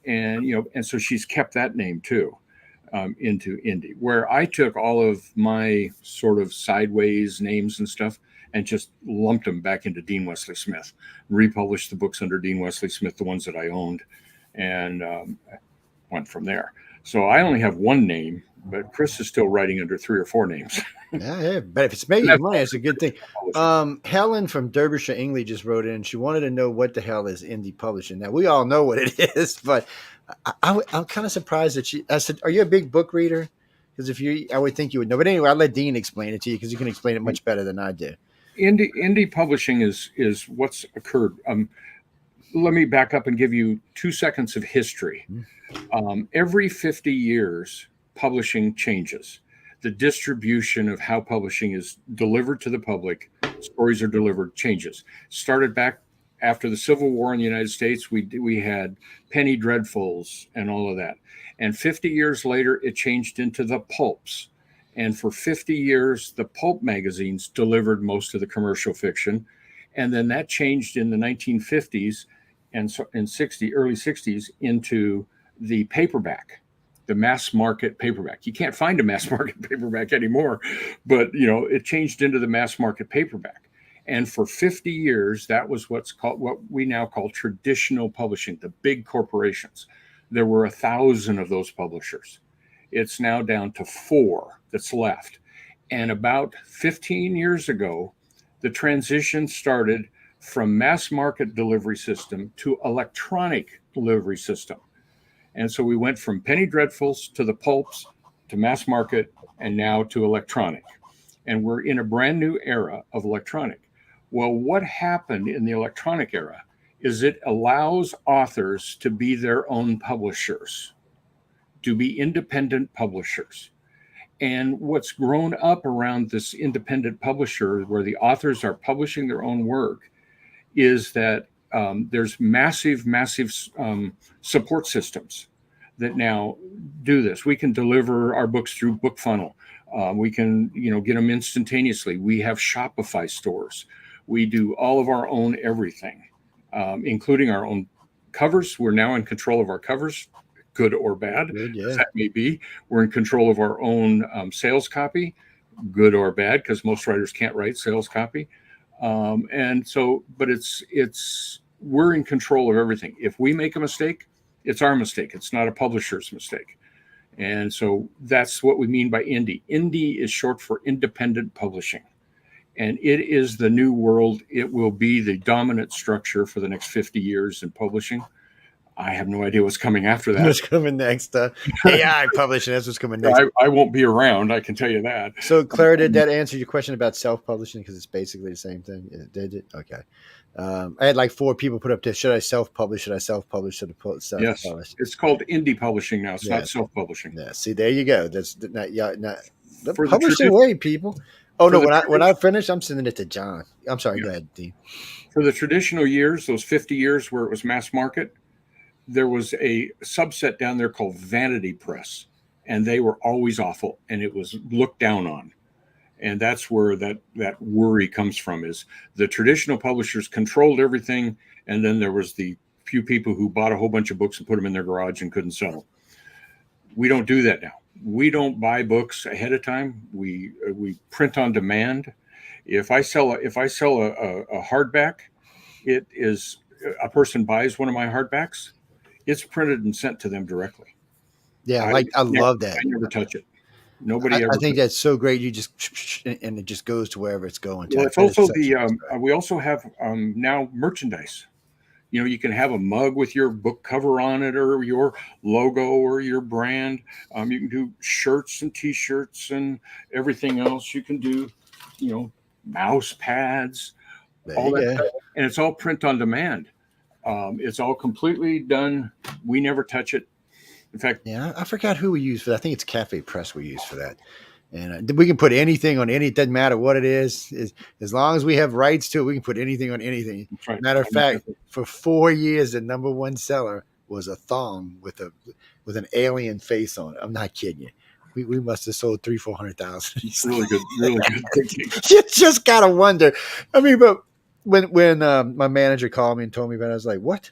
And so she's kept that name too, into indie, where I took all of my sort of sideways names and stuff and just lumped them back into Dean Wesley Smith, republished the books under Dean Wesley Smith, the ones that I owned, and went from there. So I only have one name, but Chris is still writing under 3 or 4 names. Yeah, but if it's making money, it's a good thing. Helen from Derbyshire, England just wrote in. She wanted to know what the hell is indie publishing. Now, we all know what it is, but I'm kind of surprised that I said, are you a big book reader? Because I would think you would know. But anyway, I'll let Dean explain it to you because you can explain it much better than I do. Indie publishing is what's occurred. Let me back up and give you 2 seconds of history. Every 50 years, publishing changes. The distribution of how publishing is delivered to the public, stories are delivered, changes. Started back after the Civil War in the United States, we had penny dreadfuls and all of that. And 50 years later, it changed into the pulps. And for 50 years, the pulp magazines delivered most of the commercial fiction. And then that changed in the 1950s and so in early 60s into the paperback, the mass market paperback. You can't find a mass market paperback anymore, but it changed into the mass market paperback. And for 50 years, that was what we now call traditional publishing, the big corporations. There were 1,000 of those publishers. It's now down to 4 that's left. And about 15 years ago, the transition started from mass market delivery system to electronic delivery system. And so we went from penny dreadfuls to the pulps to mass market and now to electronic. And we're in a brand new era of electronic. Well, what happened in the electronic era is it allows authors to be their own publishers, to be independent publishers. And what's grown up around this independent publisher, where the authors are publishing their own work, is that there's massive support systems that now do this. We can deliver our books through BookFunnel. We can, get them instantaneously. We have Shopify stores. We do all of our own everything, including our own covers. We're now in control of our covers, good or bad, as that may be. We're in control of our own sales copy, good or bad, because most writers can't write sales copy. And so, but we're in control of everything. If we make a mistake, it's our mistake. It's not a publisher's mistake. And so that's what we mean by indie. Indie is short for independent publishing. And it is the new world. It will be the dominant structure for the next 50 years in publishing. I have no idea what's coming after that. What's coming next? AI publishing. That's what's coming next. I won't be around. I can tell you that. So, Claire, did that answer your question about self-publishing? Because it's basically the same thing. Did it? Okay. I had like 4 people put up there. Should I self-publish? Should I self-publish? Should I self-publish? Yes. It's called indie publishing now. It's not self-publishing. Yeah. See, there you go. That's not the For the publishing way, people. Oh no! When I finish, I'm sending it to John. I'm sorry. Go ahead, Dean. For the traditional years, those 50 years where it was mass market, there was a subset down there called Vanity Press, and they were always awful, and it was looked down on. And that's where that worry comes from, is the traditional publishers controlled everything, and then there was the few people who bought a whole bunch of books and put them in their garage and couldn't sell them. We don't do that now. We don't buy books ahead of time. We print on demand. If I sell a hardback, it is a person buys one of my hardbacks, it's printed and sent to them directly. Yeah, I love that. I never touch it. Nobody ever. I think that's so great. You just and it just goes to wherever it's going to. Well, it's also we also have now merchandise. You can have a mug with your book cover on it, or your logo, or your brand. You can do shirts and T-shirts and everything else. You can do, mouse pads, all that stuff. And it's all print on demand. It's all completely done. We never touch it. In fact, I forgot who we use for that. I think it's Cafe Press we use for that. And we can put anything on any. It doesn't matter what it is. As long as we have rights to it, we can put anything on anything. That's right. Matter of fact, for 4 years, the number one seller was a thong with an alien face on it. I'm not kidding you. We must have sold 300,000-400,000. It's really good, really good thinking. You just gotta wonder. I mean, but when my manager called me and told me about it, I was like, "What?"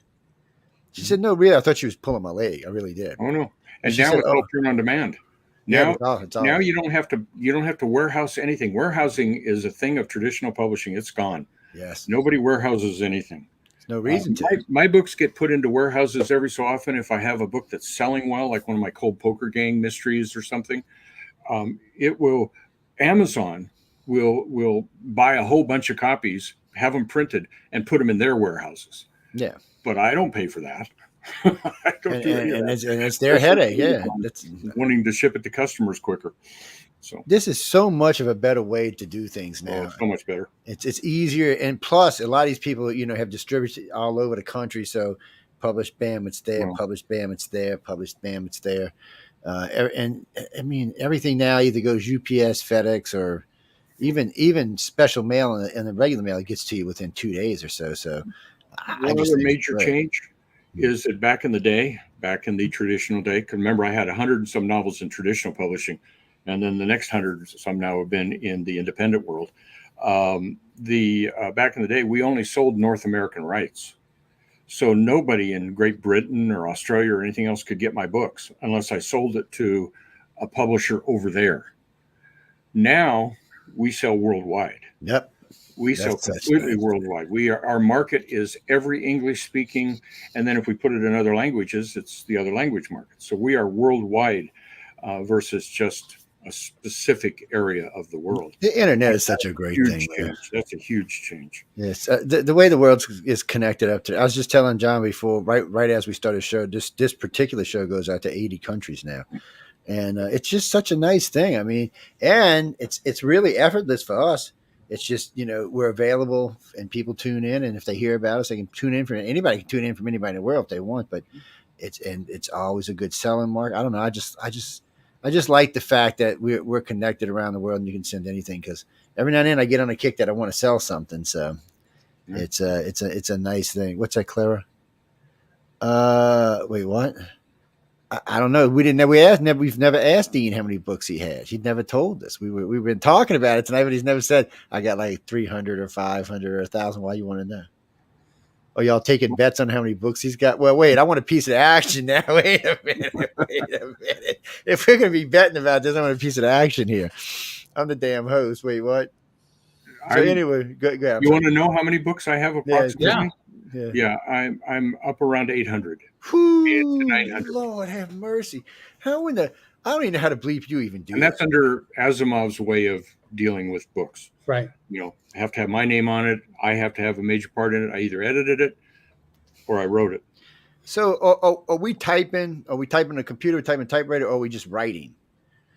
She said, "No, really." I thought she was pulling my leg. I really did. Oh no! And She now said, it's all print on demand. Yeah, Now, it's all. now you don't have to warehouse anything. Warehousing is a thing of traditional publishing. It's gone. Yes. Nobody warehouses anything. There's no reason to. My books get put into warehouses every so often. If I have a book that's selling well, like one of my Cold Poker Gang mysteries or something, Amazon will buy a whole bunch of copies, have them printed, and put them in their warehouses. Yeah. But I don't pay for that. I don't do any of that. And it's their headache. Yeah. That's Wanting to ship it to customers quicker. So this is so much of a better way to do things now. so much better. It's easier, and plus a lot of these people, have distributed all over the country. So publish, bam, it's there. Wow. Publish, bam, it's there. Publish, bam, it's there. And I mean, everything now either goes UPS, FedEx, or even special mail and the regular mail. It gets to you within 2 days or so. So One other major change is that back in the traditional day, because remember I had 100 and some novels in traditional publishing, and then the next 100 some now have been in the independent world. Back in the day, we only sold North American rights. So nobody in Great Britain or Australia or anything else could get my books unless I sold it to a publisher over there. Now we sell worldwide. Yep. We sell completely worldwide. Our market is every English speaking, and then if we put it in other languages, it's the other language market. So we are worldwide versus just a specific area of the world. The internet is such a great thing. That's a huge change. Yes, the way the world is connected up to. I was just telling John before, right as we started the show, this particular show goes out to 80 countries now, and it's just such a nice thing. I mean, and it's really effortless for us. It's just we're available and people tune in, and if they hear about us, they can tune in from anybody. Can tune in from anybody in the world if they want, but it's always a good selling mark. I don't know. I just like the fact that we're connected around the world and you can send anything, because every now and then I get on a kick that I want to sell something. So it's a nice thing. What's that, Clara? Wait, what? I don't know. We've never asked Dean how many books he had. He'd never told us. We've been talking about it tonight, but he's never said I got like 300 or 500 or 1,000. Why you want to know? Oh, y'all taking bets on how many books he's got? Well, wait, I want a piece of action now. Wait a minute. If we're going to be betting about this, I want a piece of action here. I'm the damn host. Wait, what? So anyway, go ahead. You want to know how many books I have approximately? Yeah. I'm up around 800. Whew, 900. Lord have mercy. I don't even know how to bleep you even do. And that's under Asimov's way of dealing with books. Right. I have to have my name on it. I have to have a major part in it. I either edited it or I wrote it. So are we typing? Are we typing on a computer, typing typewriter, or are we just writing?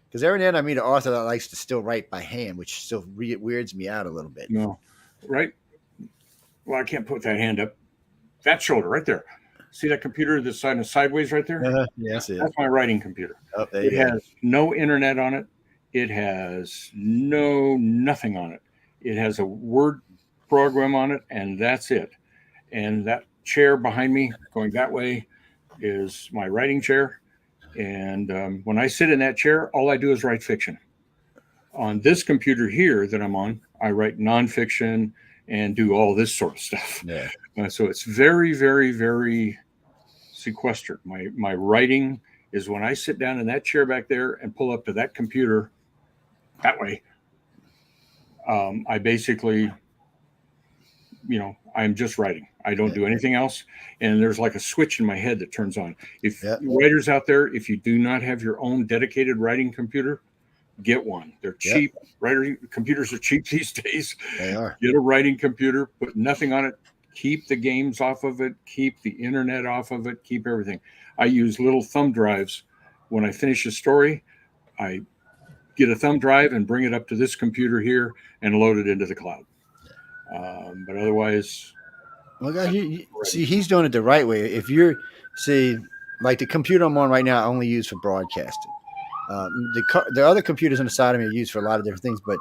Because every now and then I meet an author that likes to still write by hand, which still weirds me out a little bit. No, right? Well, I can't put that hand up. That shoulder right there. See that computer that's sideways right there? Yes, that's my writing computer. Oh, it has no internet on it. It has nothing on it. It has a Word program on it, and that's it. And that chair behind me going that way is my writing chair. And when I sit in that chair, all I do is write fiction. On this computer here that I'm on, I write nonfiction and do all this sort of stuff. Yeah. So it's very, very, very sequestered. My writing is when I sit down in that chair back there and pull up to that computer that way. I basically, I'm just writing. I don't do anything else. And there's like a switch in my head that turns on. If writers out there, if you do not have your own dedicated writing computer, get one. They're cheap. Writing computers are cheap these days. They are. Get a writing computer, put nothing on it. Keep the games off of it. Keep the internet off of it. Keep everything. I use little thumb drives. When I finish a story, I get a thumb drive and bring it up to this computer here and load it into the cloud. But otherwise, well, guys, see, he's doing it the right way. If you're like the computer I'm on right now, I only use for broadcasting. The other computers on the side of me are used for a lot of different things, but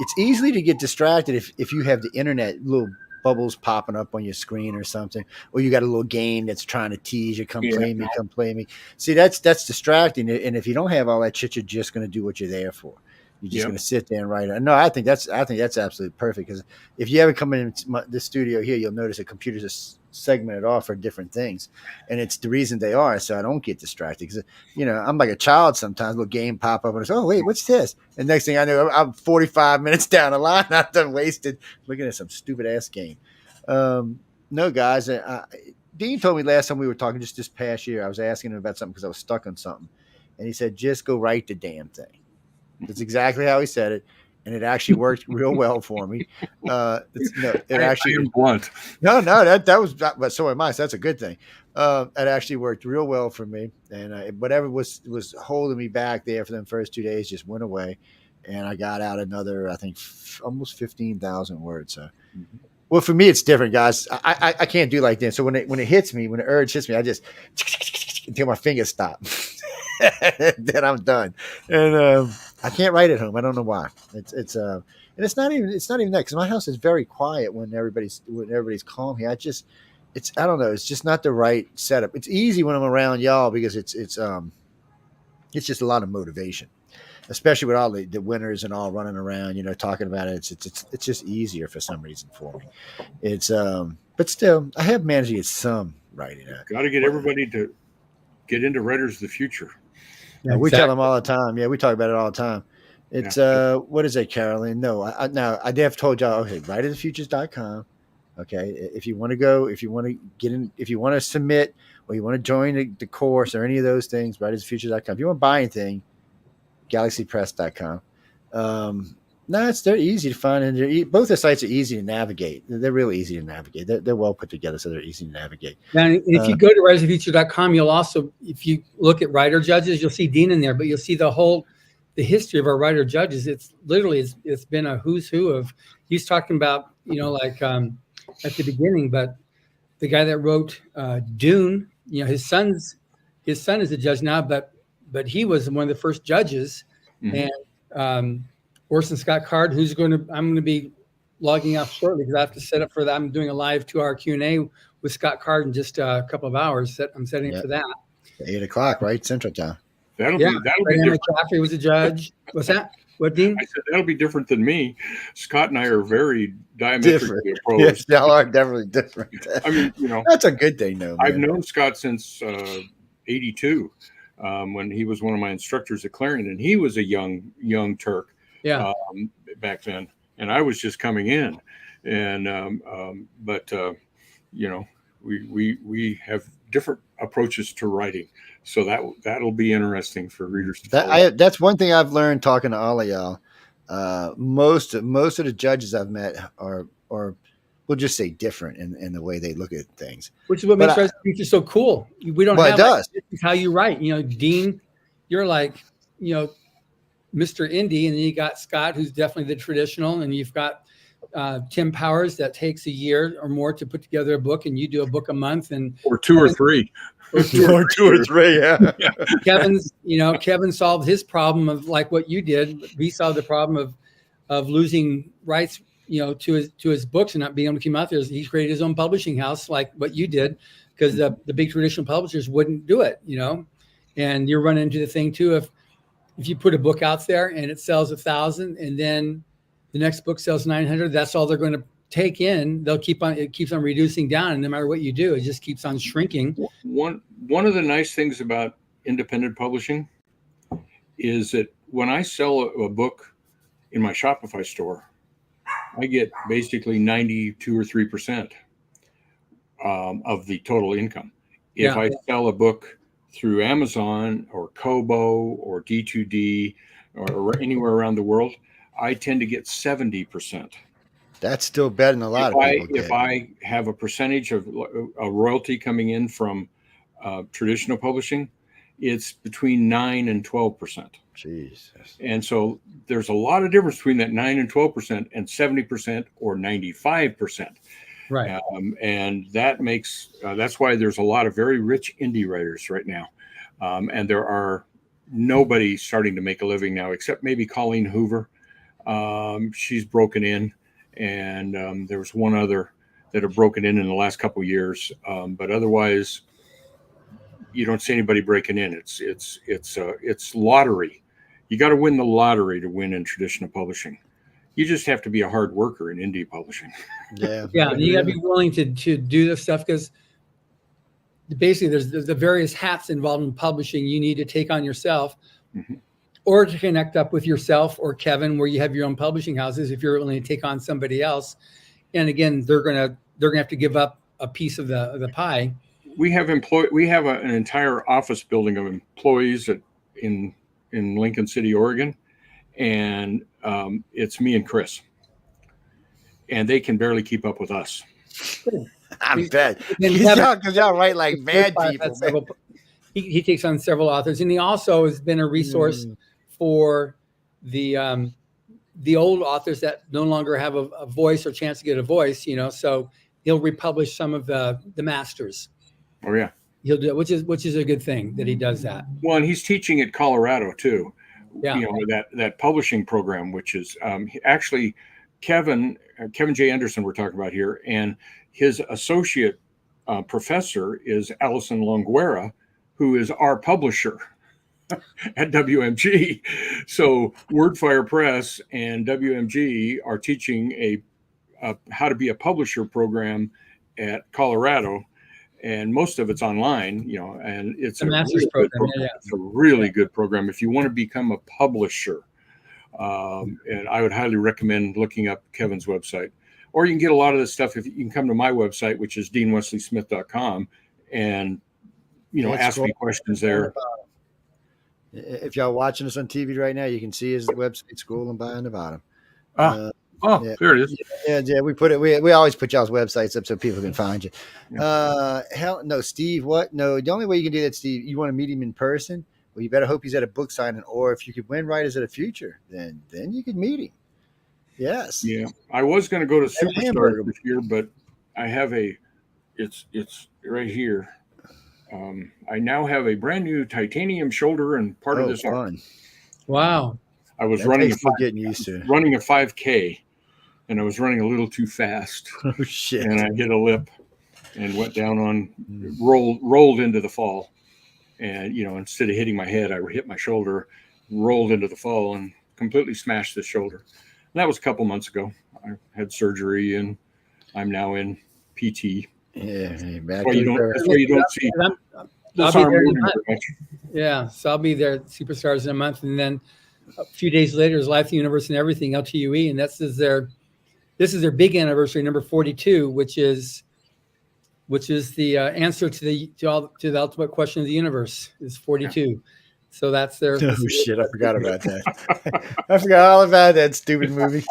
it's easily to get distracted if you have the internet little bubbles popping up on your screen or something, or you got a little game that's trying to tease you, come play me, come play me. See, that's distracting. And if you don't have all that shit, you're just going to do what you're there for. You're just going to sit there and write it. No, I think that's absolutely perfect. Because if you ever come in this studio here, you'll notice that computers are segmented off for different things, and it's the reason they are. So I don't get distracted because I'm like a child sometimes. A little game pop up and it's, oh wait, what's this? And next thing I know, I'm 45 minutes down the line. I've done wasted looking at some stupid ass game. No, guys. Dean told me last time we were talking, just this past year, I was asking him about something because I was stuck on something, and he said, "Just go write the damn thing." That's exactly how he said it, and it actually worked real well for me. It actually blunt. No, that was, but so am I. So that's a good thing. It actually worked real well for me, and whatever was holding me back there for them first 2 days just went away, and I got out another, I think, almost 15,000 words. So, well, for me, it's different, guys. I can't do like that. So when it hits me, when the urge hits me, I just until my fingers stop. Then I'm done, and I can't write at home. I don't know why. And it's not even that, because my house is very quiet when everybody's calm here. I don't know. It's just not the right setup. It's easy when I'm around y'all because it's just a lot of motivation, especially with all the winners and all running around, talking about it. It's just easier for some reason for me. But still, I have managed to get some writing out. Got to get everybody to get into Writers of the Future. Yeah, we tell them all the time. Yeah, we talk about it all the time. It's what is it, Carolyn? No, I have told y'all. Okay, writersofthefutures.com. Okay, if you want to go, if you want to get in, if you want to submit, or you want to join the course or any of those things, writersofthefutures.com. If you want to buy anything, galaxypress.com. They're easy to find, and both the sites are easy to navigate. They're really easy to navigate. They're well put together, so they're easy to navigate. And if you go to writersofthefutures.com, you'll also, if you look at writer judges, you'll see Dean in there, but you'll see the history of our writer judges. It's literally, it's been a who's who of, he's talking about, at the beginning, but the guy that wrote Dune, his son is a judge now, but he was one of the first judges. Mm-hmm. And Orson Scott Card, I'm going to be logging off shortly because I have to set up for that. I'm doing a live 2-hour Q&A with Scott Card in just a couple of hours. I'm setting it for that. 8:00, right? Central Time. That'll be different. Caffrey was a judge. What's that? What, Dean? I said that'll be different than me. Scott and I are very diametrically opposed. Yes, y'all are definitely different. I mean, that's a good thing, though. I've known Scott since '82, when he was one of my instructors at Clarion, and he was a young Turk. Yeah. Back then, and I was just coming in, and we have different approaches to writing, so that'll be interesting for readers to follow. That's one thing I've learned talking to all of y'all. Most of the judges I've met are we'll just say different in the way they look at things, which is what makes Writers of the Future so cool. We don't have, it does. This is how you write. Dean, you're like Mr. Indie, and then you got Scott, who's definitely the traditional, and you've got Tim Powers that takes a year or more to put together a book, and you do a book a month, or two or three. Yeah. Kevin solved his problem of like what you did. We solved the problem of losing rights, to his books and not being able to come out there. He created his own publishing house, like what you did, because the big traditional publishers wouldn't do it. And you're running into the thing too, if you put a book out there and it sells 1,000 and then the next book sells 900, that's all they're going to take in. It keeps on reducing down. And no matter what you do, it just keeps on shrinking. One of the nice things about independent publishing is that when I sell a book in my Shopify store, I get basically 92 or 3% of the total income. If I sell a book through Amazon or Kobo or D2D or anywhere around the world, I tend to get 70%. That's still better than a lot of people. If I have a percentage of a royalty coming in from traditional publishing, it's between 9 and 12%. Jesus. And so there's a lot of difference between that 9 and 12% and 70% or 95%. Right. And that makes that's why there's a lot of very rich indie writers right now. And there are nobody's starting to make a living now, except maybe Colleen Hoover. She's broken in, and there was one other that have broken in the last couple of years. But otherwise, you don't see anybody breaking in. It's lottery. You got to win the lottery to win in traditional publishing. You just have to be a hard worker in indie publishing. Yeah. Yeah, and you got to be willing to do this stuff, because basically there's the various hats involved in publishing you need to take on yourself, or to connect up with yourself or Kevin, where you have your own publishing houses if you're willing to take on somebody else. And again, they're gonna have to give up a piece of the pie. We have an entire office building of employees in Lincoln City, Oregon, and it's me and Chris, and they can barely keep up with us. I bet. Because y'all write like mad people. He takes on several authors, and he also has been a resource for the old authors that no longer have a voice or chance to get a voice. So he'll republish some of the masters. Oh yeah, he'll do it, which is a good thing that he does that. Well, and he's teaching at Colorado too. Yeah, that publishing program, which is actually Kevin J. Anderson we're talking about here, and his associate professor is Allison Longuera, who is our publisher at WMG. So Wordfire Press and WMG are teaching a how to be a publisher program at Colorado, and most of it's online, and it's a master's program. It's a really good program if you want to become a publisher. And I would highly recommend looking up Kevin's website. Or you can get a lot of this stuff if you can come to my website, which is deanwesleysmith.com, and ask me questions there. If y'all watching us on TV right now, you can see his website scrolling by on the bottom. There it is. Yeah. We put it. We always put y'all's websites up so people can find you. Hell no, Steve. What? No. The only way you can do that, Steve, you want to meet him in person. Well, you better hope he's at a book signing, or if you could win Writers of the Future, then you could meet him. Yes. Yeah, I was going to go to Superstars this year, but I have it's right here. I now have a brand new titanium shoulder and part of this arm. Wow. I was running a 5K, and I was running a little too fast. Oh shit! And I hit a lip and went down rolled into the fall. And instead of hitting my head, I hit my shoulder, rolled into the fall, and completely smashed the shoulder. And that was a couple months ago. I had surgery, and I'm now in PT. Yeah, that's why you don't see. Yeah, so I'll be there at Superstars in a month, and then a few days later is Life, the Universe, and Everything, LTUE, and this is their big anniversary, number 42, which is the answer to the ultimate question of the universe is 42. Yeah. So that's their. Oh shit! I forgot about that. I forgot all about that stupid movie.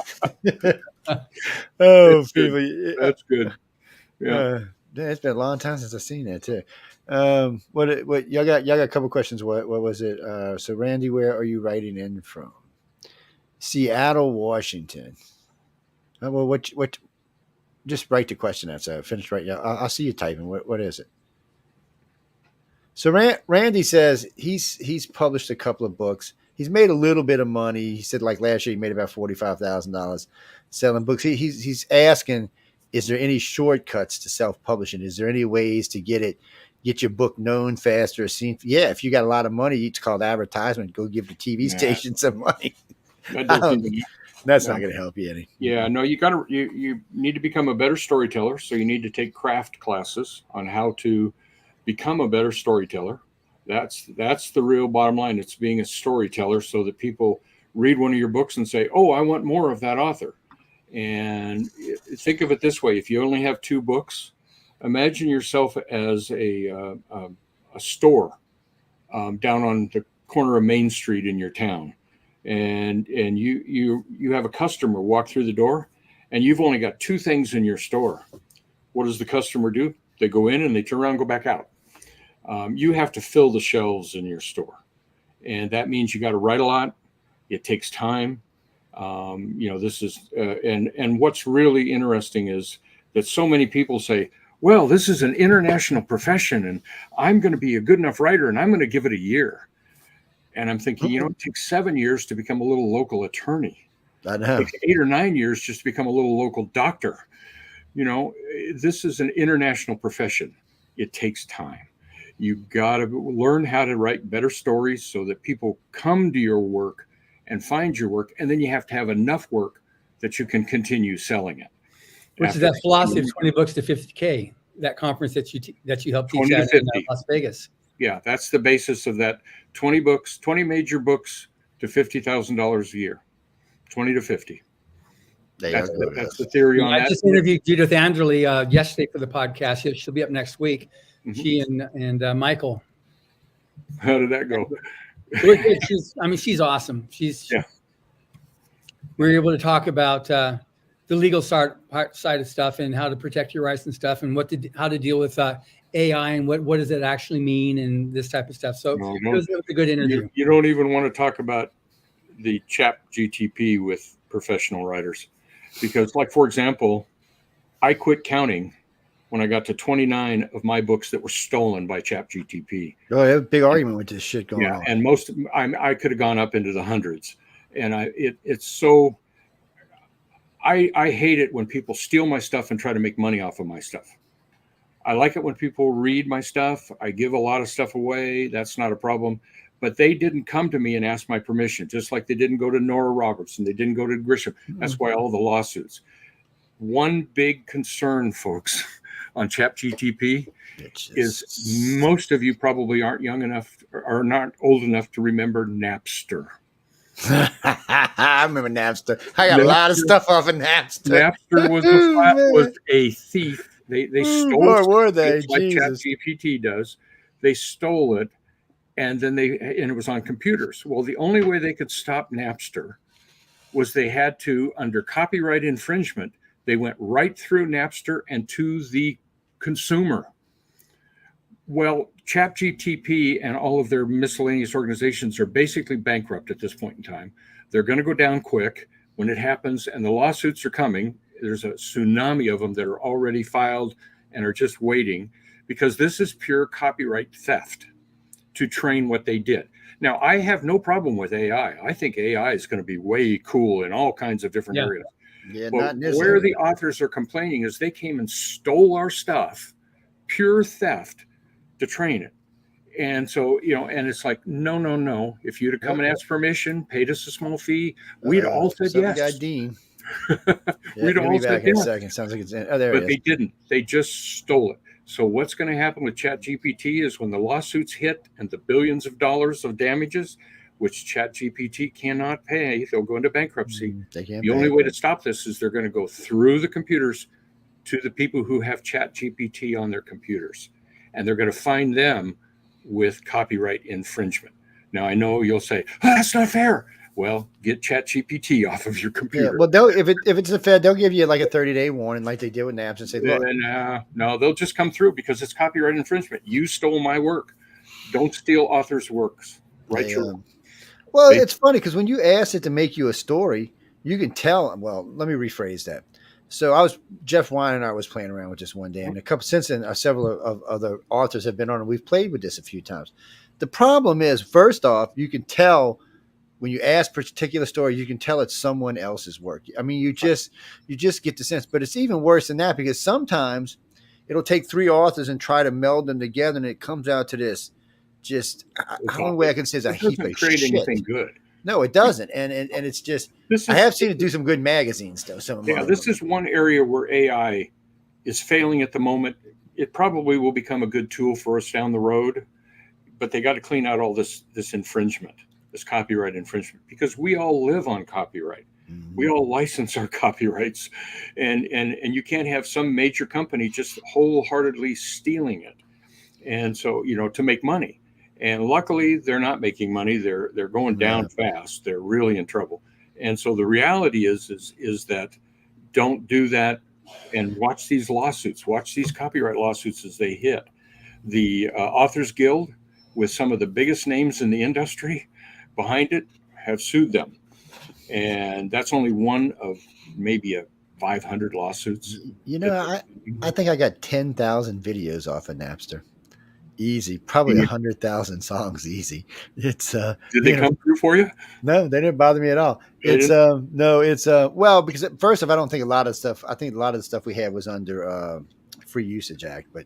That's people, that's good. Yeah, it's been a long time since I've seen that too. What y'all got a couple questions. What was it? So Randy, where are you writing in from? Seattle, Washington. Well, what? Just write the question out. So finish right now. I'll see you typing. What is it? So Randy says he's published a couple of books. He's made a little bit of money. He said like last year he made about $45,000 selling books. He's asking, is there any shortcuts to self-publishing? Is there any ways to get your book known faster? Seen? Yeah, if you got a lot of money, it's called advertisement. Go give the TV station some money. That's not going to help you any. Yeah, no, you need to become a better storyteller. So you need to take craft classes on how to become a better storyteller. That's the real bottom line. It's being a storyteller so that people read one of your books and say, oh, I want more of that author. And think of it this way. If you only have 2 books, imagine yourself as a store down on the corner of Main Street in your town. And you have a customer walk through the door and you've only got 2 things in your store. What does the customer do? They go in and they turn around and go back out. You have to fill the shelves in your store. And that means you got to write a lot. It takes time. This is, and what's really interesting is that so many people say, well, this is an international profession and I'm going to be a good enough writer and I'm going to give it a year. And I'm thinking, it takes 7 years to become a little local attorney. I know. It takes 8 or 9 years just to become a little local doctor. This is an international profession. It takes time. You got to learn how to write better stories so that people come to your work and find your work. And then you have to have enough work that you can continue selling it. Which is that philosophy of 20 books to 50K, that conference that you helped teach at in Las Vegas. Yeah, that's the basis of that. 20 books, 20 major books to $50,000 a year. 20 to 50. That's the theory on that. I just interviewed Judith Anderley yesterday for the podcast. She'll be up next week. Mm-hmm. She and Michael. How did that go? She's awesome. We're able to talk about the legal side of stuff and how to protect your rights and stuff, and how to deal with AI and what does it actually mean and this type of stuff. So it was a good interview. You don't even want to talk about the chat GTP with professional writers, because, like, for example, I quit counting when I got to 29 of my books that were stolen by chat GTP. Oh, I have a big argument with this shit going on. And most I could have gone up into the hundreds, and it's so. I hate it when people steal my stuff and try to make money off of my stuff. I like it when people read my stuff. I give a lot of stuff away. That's not a problem. But they didn't come to me and ask my permission, just like they didn't go to Nora Roberts and they didn't go to Grisham. That's why all the lawsuits. One big concern, folks, on ChatGTP is most of you probably aren't young enough or not old enough to remember Napster. I remember Napster. I got a lot of stuff off of Napster. Napster was a thief. They stole. Were they? Like ChatGPT does. They stole it, and then it was on computers. Well, the only way they could stop Napster was they had to, under copyright infringement, they went right through Napster and to the consumer. Well, ChatGTP and all of their miscellaneous organizations are basically bankrupt at this point in time. They're going to go down quick when it happens, and the lawsuits are coming. There's a tsunami of them that are already filed and are just waiting, because this is pure copyright theft to train what they did. Now, I have no problem with AI. I think AI is going to be way cool in all kinds of different areas. Yeah, but where the authors are complaining is they came and stole our stuff, pure theft, to train it. And so, and it's like, no. If you'd have come and asked permission, paid us a small fee, we'd all said yes. Guy Dean. We'd all said yes. In a second. Sounds like it's in. Oh, there but it is. They didn't. They just stole it. So what's going to happen with ChatGPT is when the lawsuits hit and the billions of dollars of damages, which ChatGPT cannot pay, they'll go into bankruptcy. The only way to stop this is they're going to go through the computers to the people who have ChatGPT on their computers, and they're going to find them with copyright infringement. Now, I know you'll say, that's not fair. Well, get ChatGPT off of your computer. Yeah, well, if it's a Fed, they'll give you like a 30-day warning, like they did with Naps, and say, look. No, they'll just come through because it's copyright infringement. You stole my work. Don't steal authors' works. Write your work. Well, it's funny because when you ask it to make you a story, you can tell. Well, let me rephrase that. So Jeff Wine and I was playing around with this one day, and since then, several of other authors have been on, and we've played with this a few times. The problem is, first off, you can tell when you ask for a particular story, you can tell it's someone else's work. I mean, you just get the sense. But it's even worse than that, because sometimes it'll take three authors and try to meld them together, and it comes out to this. Just the only way I can say is a heap of shit. Anything good. No, it doesn't, and it's just. I have seen it do some good magazines though. This is one area where AI is failing at the moment. It probably will become a good tool for us down the road, but they got to clean out all this infringement, this copyright infringement, because we all live on copyright. Mm-hmm. We all license our copyrights, and you can't have some major company just wholeheartedly stealing it, and so to make money. And luckily, they're not making money. They're going down fast. They're really in trouble. And so the reality is that don't do that, and watch these lawsuits. Watch these copyright lawsuits as they hit. The Authors Guild, with some of the biggest names in the industry behind it, have sued them. And that's only one of maybe 500 lawsuits. I think I got 10,000 videos off of Napster. Easy, probably 100,000 songs. Easy. It's Did they come through for you? No, they didn't bother me at all. They It's didn't? no, it's well, because at first off, I don't think a lot of stuff. I think a lot of the stuff we had was under Free Usage Act, but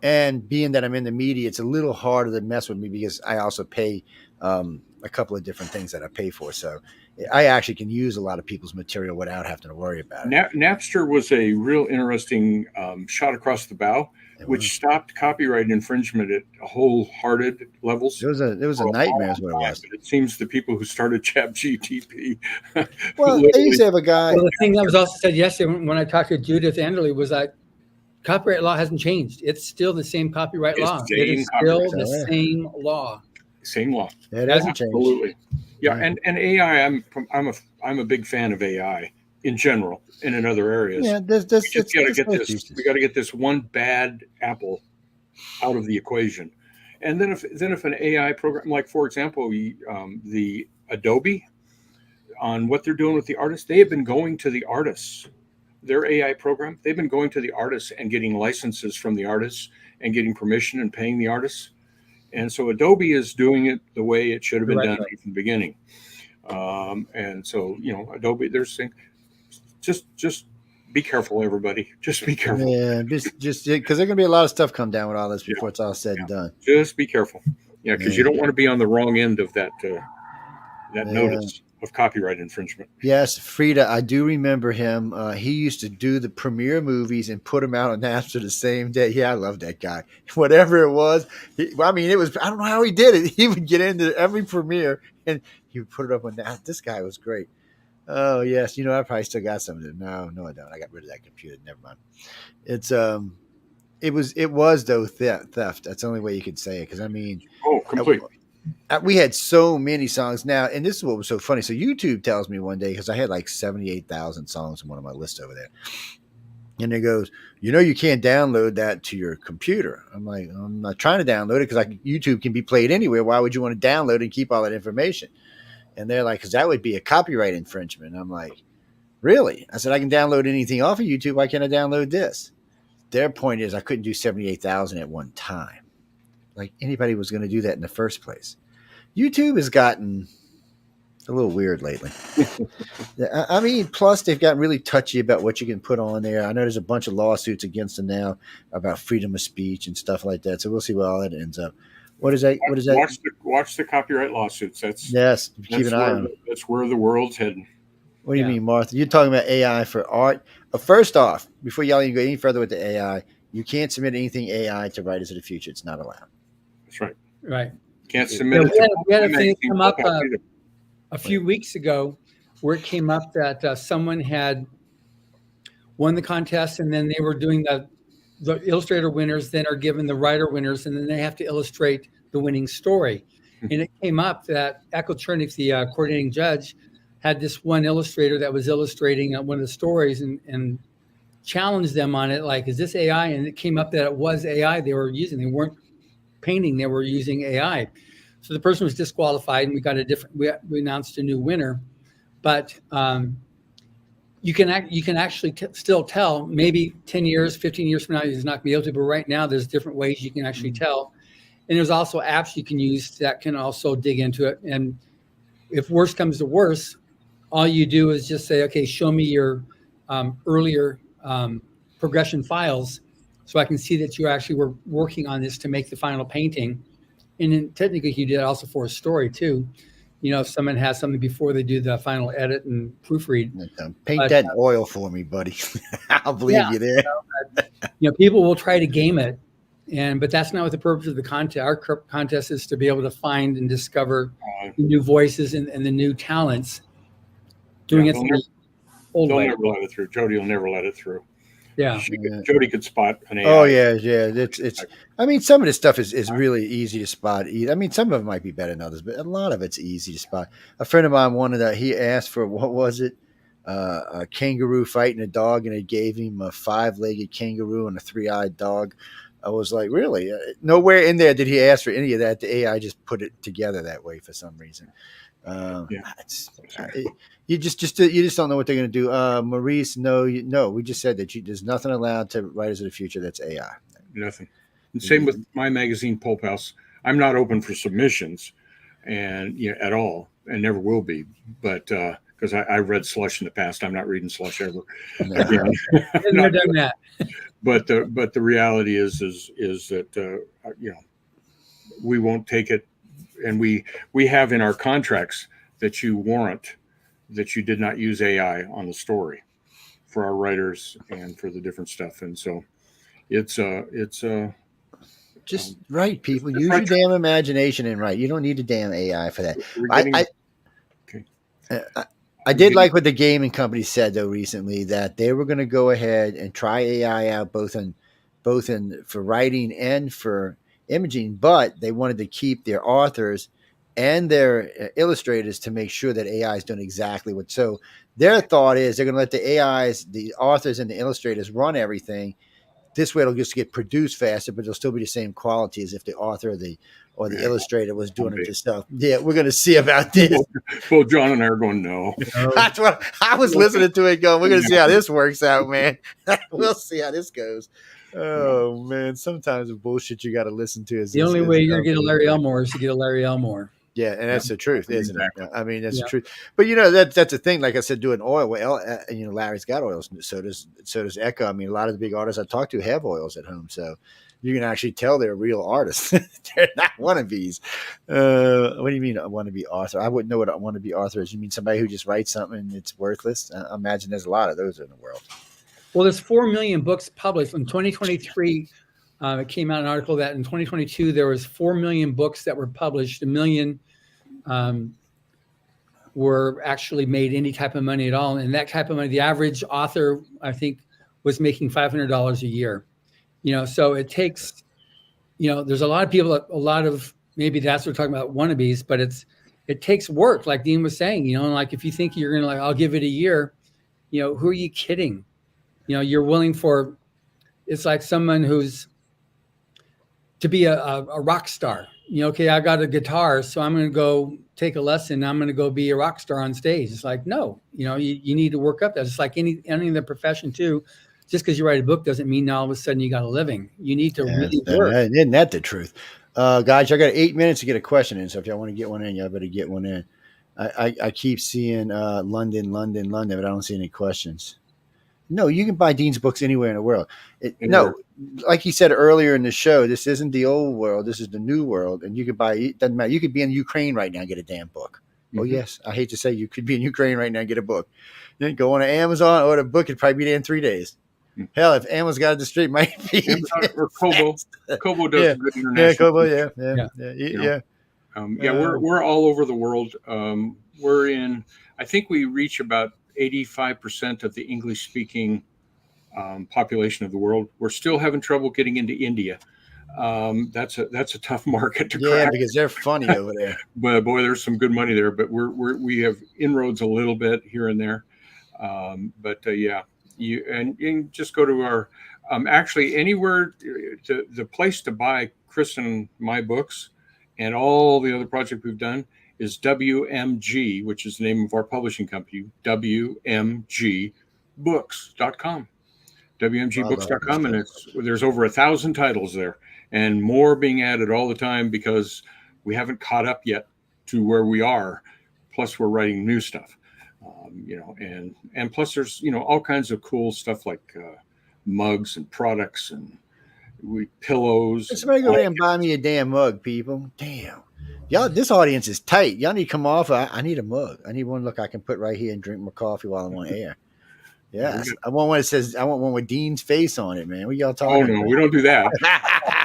and being that I'm in the media, it's a little harder to mess with me because I also pay a couple of different things that I pay for. So I actually can use a lot of people's material without having to worry about it. Napster was a real interesting shot across the bow, which stopped copyright infringement at wholehearted levels. It was a nightmare, is what it was. But it seems the people who started ChatGTP. Well, they used to have a guy. Well, the thing that was also said yesterday when I talked to Judith Enderle was that copyright law hasn't changed. It's still the same copyright law. It is still the same law. Same law. It hasn't changed. Absolutely. Yeah, and AI. I'm a big fan of AI in general and in other areas. Yeah, we got to get this one bad apple out of the equation, and then if an AI program, like for example, the Adobe, on what they're doing with the artists, they have been going to the artists. Their AI program, they've been going to the artists and getting licenses from the artists and getting permission and paying the artists. And so Adobe is doing it the way it should have been done from the beginning. And so, Adobe, there's just be careful, everybody. Just be careful. Yeah, just because there's going to be a lot of stuff come down with all this before it's all said and done. Just be careful. Yeah, because you don't want to be on the wrong end of that notice of copyright infringement. Yes, Frida, I do remember him. He used to do the premiere movies and put them out on Napster the same day. Yeah, I love that guy. Whatever it was, it was. I don't know how he did it. He would get into every premiere and he would put it up on that. This guy was great. Oh yes, I probably still got some of it. No, I don't. I got rid of that computer. Never mind. It's it was though theft. That's the only way you could say it. Because completely. We had so many songs now, and this is what was so funny. So YouTube tells me one day, because I had like 78,000 songs in one of my lists over there, and it goes, you can't download that to your computer. I'm like, I'm not trying to download it because YouTube can be played anywhere. Why would you want to download and keep all that information? And they're like, because that would be a copyright infringement. And I'm like, really? I said, I can download anything off of YouTube. Why can't I download this? Their point is I couldn't do 78,000 at one time. Like anybody was going to do that in the first place. YouTube has gotten a little weird lately. Plus they've gotten really touchy about what you can put on there. I know there's a bunch of lawsuits against them now about freedom of speech and stuff like that. So we'll see where all that ends up. What is that? Watch the copyright lawsuits. Keep an eye on it. That's where the world's heading. What do you mean, Martha? You're talking about AI for art. First off, before y'all even go any further with the AI, you can't submit anything AI to Writers of the Future. It's not allowed. That's right. Right. Can't submit it. We had a thing come up a few weeks ago where it came up that someone had won the contest, and then they were doing the illustrator winners then are given the writer winners, and then they have to illustrate the winning story. And it came up that Echo Chernick, the coordinating judge, had this one illustrator that was illustrating one of the stories and challenged them on it, like, is this AI? And it came up that it was AI they were using. They weren't painting, they were using AI. So the person was disqualified, and we announced a new winner. But you can actually still tell. Maybe 10 years, 15 years from now, he's not going to be able to. But right now, there's different ways you can actually tell. And there's also apps you can use that can also dig into it. And if worse comes to worse, all you do is just say, okay, show me your earlier progression files, so I can see that you actually were working on this to make the final painting. And then technically you did it also for a story too. If someone has something before they do the final edit and proofread. Paint that in oil for me, buddy. I'll believe you there. People will try to game it, but that's not what the purpose of the contest. Our contest is to be able to find and discover the new voices and the new talents. Doing it the old way. They'll never let it through. Jody will never let it through. Yeah. Jody could spot an AI. Oh yeah. It's some of this stuff is really easy to spot. Some of it might be better than others, but a lot of it's easy to spot. A friend of mine he asked for, what was it? A kangaroo fighting a dog, and it gave him a 5-legged kangaroo and a 3-eyed dog. I was like, really? Nowhere in there did he ask for any of that. The AI just put it together that way for some reason. You just don't know what they're going to do. Maurice, no, we just said that there's nothing allowed to Writers of the Future that's AI. Nothing. And same with my magazine, Pulp House. I'm not open for submissions, and at all, and never will be. But because I read Slush in the past, I'm not reading Slush ever again. Been there, done that. But the reality is that we won't take it, and we have in our contracts that you warrant that you did not use AI on the story for our writers and for the different stuff. And so it's just write, people. Use your damn imagination and write. You don't need a damn AI for that. I did like what the gaming company said though recently, that they were going to go ahead and try AI out both in for writing and for imaging, but they wanted to keep their authors and their illustrators to make sure that AI is doing exactly what. So their thought is they're going to let the AIs, the authors and the illustrators run everything. This way it'll just get produced faster, but it'll still be the same quality as if the author or the illustrator was doing it themselves. Yeah, we're going to see about this. Well, John and I are going, no. That's what I was listening to it going, we're going to see how this works out, man. We'll see how this goes. Oh, man. Sometimes the bullshit you got to listen to is the only way you're going to get a Larry Elmore is to get a Larry Elmore. Yeah, and that's the truth, isn't it? I mean, that's the truth. But that's the thing. Like I said, doing oil. Well, Larry's got oils. So does Echo. I mean, a lot of the big artists I talk to have oils at home, so you can actually tell they're real artists. They're not wannabes. What do you mean a wannabe author? I wouldn't know what a wannabe author is. You mean somebody who just writes something and it's worthless? I imagine there's a lot of those in the world. Well, there's 4 million books published in 2023. It came out an article that in 2022 there was 4 million books that were published. 1 million were actually made any type of money at all, and that type of money, the average author, I think, was making $500 a year. So it takes, there's a lot of people, maybe that's what we're talking about, wannabes, but it takes work, like Dean was saying. Like if you think you're gonna I'll give it a year, who are you kidding? You're willing for. It's like someone who's to be a rock star. Okay, I got a guitar, so I'm going to go take a lesson. I'm going to go be a rock star on stage. It's like, no, you need to work up that. It's like any in the profession too. Just because you write a book doesn't mean now all of a sudden you got a living. You need to really work. Isn't that the truth? Guys, I got 8 minutes to get a question in. So if y'all want to get one in, y'all better get one in. I keep seeing London, but I don't see any questions. No, you can buy Dean's books anywhere in the world. No, like he said earlier in the show, this isn't the old world. This is the new world. And you could buy, it doesn't matter. You could be in Ukraine right now and get a damn book. Mm-hmm. Oh, yes. I hate to say you could be in Ukraine right now and get a book. Then go on to Amazon, order a book. It'd probably be there in 3 days. Mm-hmm. Hell, if Amazon got it the street, might be. Amazon or Kobo. Kobo does good international. Yeah, Kobo, yeah. We're all over the world. We're in, I think we reach about 85% of the English-speaking population of the world. We're still having trouble getting into India. That's a tough market to crack. Yeah, because they're funny over there. But boy, there's some good money there. But we have inroads a little bit here and there. You just go to our actually anywhere. The place to buy Kristine and my books and all the other projects we've done is WMG, which is the name of our publishing company, WMGbooks.com. WMGbooks.com, and there's over 1,000 titles there, and more being added all the time because we haven't caught up yet to where we are. Plus, we're writing new stuff, and plus there's all kinds of cool stuff like mugs and products and pillows. Somebody go ahead and buy me a damn mug, people. Damn. Y'all, this audience is tight. Y'all need to come off. I need a mug. I need one look I can put right here and drink my coffee while I'm on air. Yeah, I want one that says, I want one with Dean's face on it, man. What y'all talking about? Oh, no, we don't do that.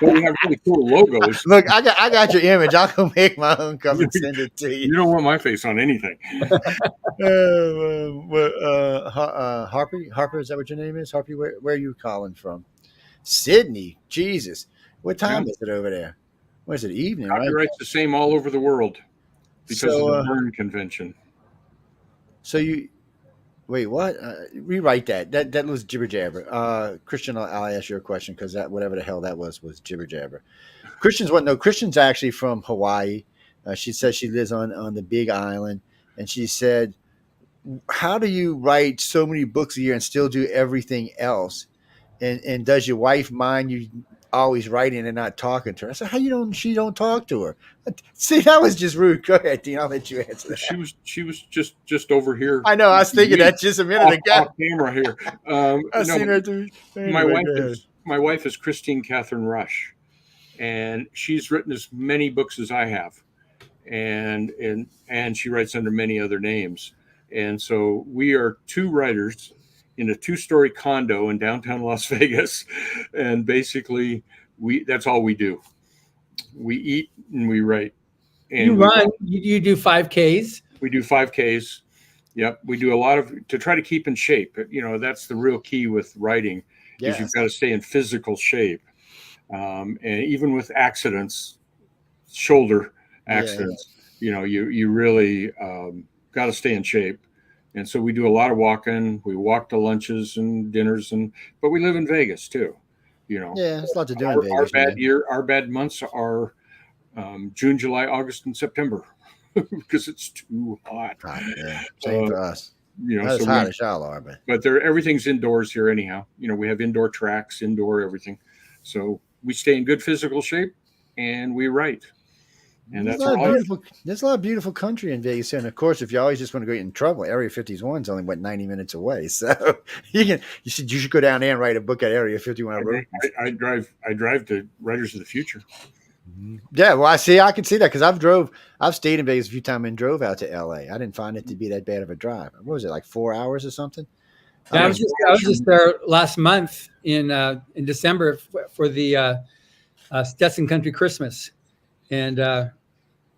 But we have really cool logos. Look, I got your image. I'll go make my own cup and send it to you. You don't want my face on anything. Harper, is that what your name is? Harper, where are you calling from? Sydney. Jesus. What time is it over there? What is it, evening? Copyright's the same all over the world because of the Berne Convention. So you wait, what? Rewrite that. That was jibber jabber. Christian, I'll ask you a question because that whatever the hell that was jibber jabber. Christian's actually from Hawaii. She says she lives on the Big Island, and she said, "How do you write so many books a year and still do everything else? And does your wife mind you always writing and not talking to her. I said, she don't talk to her? See, that was just rude. Go ahead, Dean. I'll let you answer that. She was just over here. I know. I was thinking that just a minute ago. Off camera here. I seen her too. Anyway, my wife is Kristine Kathryn Rusch, and she's written as many books as I have, and she writes under many other names. And so we are two writers in a 2-story condo in downtown Las Vegas, and basically that's all we do. We eat and we write. And you run. You do 5Ks. We do 5Ks. Yep, we do a lot to try to keep in shape. That's the real key with writing. Yes. Is you've got to stay in physical shape, and even with accidents, shoulder accidents, you really got to stay in shape. And so we do a lot of walking. We walk to lunches and dinners, but we live in Vegas too. Yeah, it's a lot to do in Vegas. Our bad months are June, July, August, and September because it's too hot. Yeah. Same for us. Not as hot as y'all are, but everything's indoors here anyhow. We have indoor tracks, indoor everything. So we stay in good physical shape and we write. And there's a lot of beautiful country in Vegas. And of course, if you always just want to go get in trouble, Area 51 is only 90 minutes away. So you should go down there and write a book at Area 51. I drive to Writers of the Future. Yeah, well, I can see that because I've stayed in Vegas a few times and drove out to LA. I didn't find it to be that bad of a drive. What was it, like 4 hours or something? I was just there last month in December for the Stetson Country Christmas, and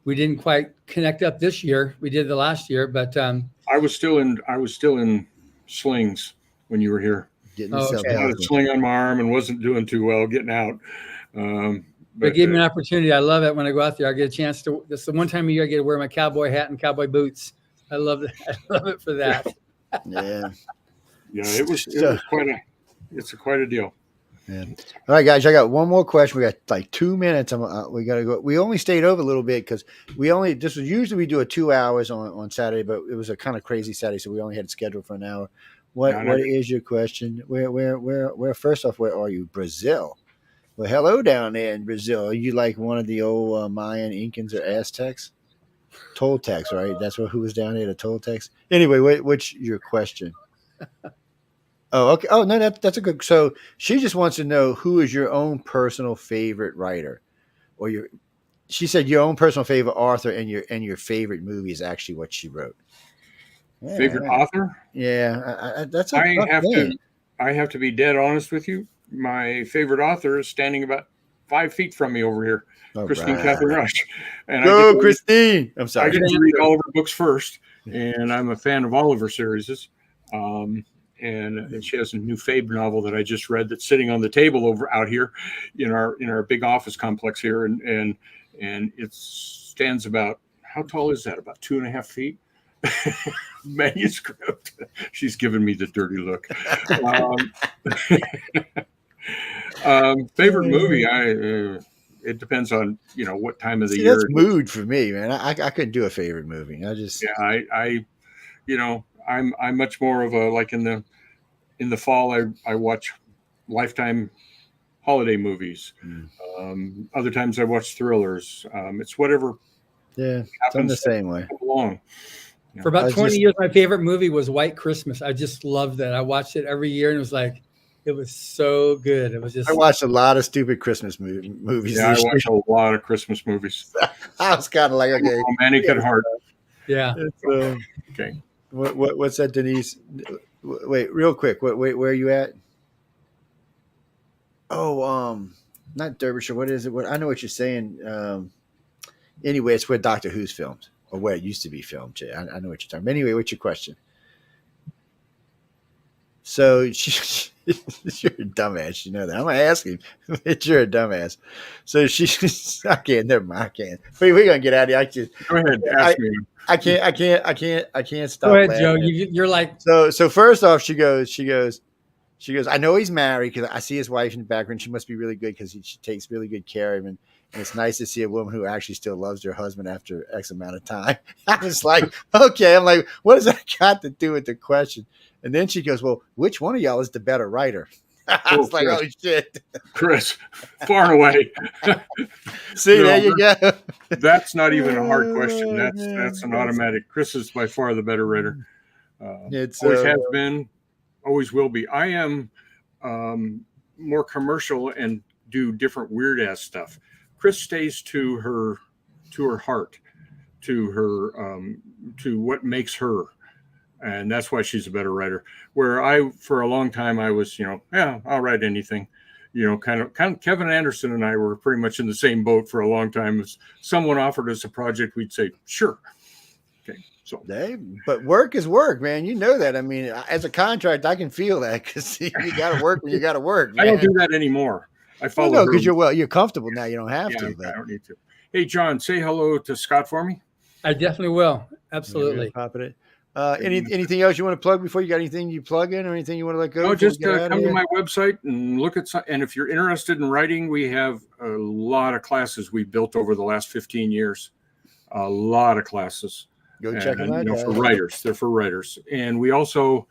we didn't quite connect up this year. We did the last year, but I was still in slings when you were here. I had a sling on my arm and wasn't doing too well getting out. But it gave me an opportunity. I love it when I go out there. I get a chance to. That's the one time a year I get to wear my cowboy hat and cowboy boots. I love it. I love it for that. Yeah. It was quite a deal. Yeah. All right, guys. I got one more question. We got like 2 minutes. We got to go. We only stayed over a little bit because usually we do a 2 hours on Saturday, but it was a kind of crazy Saturday, so we only had it scheduled for an hour. What is your question? Where first off, where are you? Brazil. Well, hello down there in Brazil. Are you like one of the old Mayan, Incans, or Aztecs? Toltecs, right? That's who was down there, the Toltecs. Anyway, what's your question? Oh, okay. Oh, no, that's a good. So she just wants to know who is your own personal favorite writer, or she said your own personal favorite author and your favorite movie is actually what she wrote. Yeah, favorite author? Yeah, that's. I have to be dead honest with you. My favorite author is standing about 5 feet from me over here, Kristine Kathryn Rusch. And go, Kristine! I'm sorry. I get to read all of her books first, and I'm a fan of all of her series. And she has a new Fabe novel that I just read that's sitting on the table out here in our big office complex here, and it stands about, how tall is that? About 2.5 feet. Manuscript. She's giving me the dirty look. Favorite movie? It depends on what time of the year. That's mood for me, man. I couldn't do a favorite movie. I'm much more of a, like in the fall I watch Lifetime holiday movies. Other times I watch thrillers. It's whatever. Yeah, I'm the same way. Along. For about 20 years, my favorite movie was White Christmas. I just loved that. I watched it every year, and it was so good. It was just. I watched a lot of stupid Christmas movies. Yeah, I watched a lot of Christmas movies. I was kind of like, okay, romantic at heart. Yeah. Okay. What's that, Denise? Wait, real quick. Where are you at? Oh, not Derbyshire. What is it? I know what you're saying. Anyway, it's where Doctor Who's filmed, or where it used to be filmed. Jay. I know what you're talking about. Anyway, what's your question? So you're a dumbass. You know that. I'm going to ask him. You're a dumbass. So I can't. Never mind. I can't. We're going to get out of here. Go ahead. Ask me. I can't stop. Go ahead, laughing. Joe. You're like. So first off, she goes, I know he's married because I see his wife in the background. She must be really good because she takes really good care of him. And it's nice to see a woman who actually still loves her husband after X amount of time. I was like, okay. I'm like, what does that got to do with the question? And then she goes, well, which one of y'all is the better writer? I was like, Chris. oh shit. Chris, far and away. See, No, there you go. That's not even a hard question. Oh, That's an man. automatic. Chris is by far the better writer. It's Always has been, always will be. I am more commercial and do different weird ass stuff. Chris stays to her heart, to her to what makes her, and that's why she's a better writer. Where I, for a long time, I was, I'll write anything. Kind of Kevin Anderson and I were pretty much in the same boat for a long time. If someone offered us a project, we'd say, sure. Okay. So, but work is work, man. You know that. I mean, as a contract, I can feel that because you got to work when you got to work. Man. I don't do that anymore. I follow. No, because you're comfortable now. You don't have to. But I don't need to. Hey, John, say hello to Scott for me. I definitely will. Absolutely. Pop it. Anything else you want to plug before you got anything you plug in or anything you want to let go? No, just come to my website and look at some. And if you're interested in writing, we have a lot of classes we built over the last 15 years. A lot of classes. Go check them out. For writers. They're for writers. And we also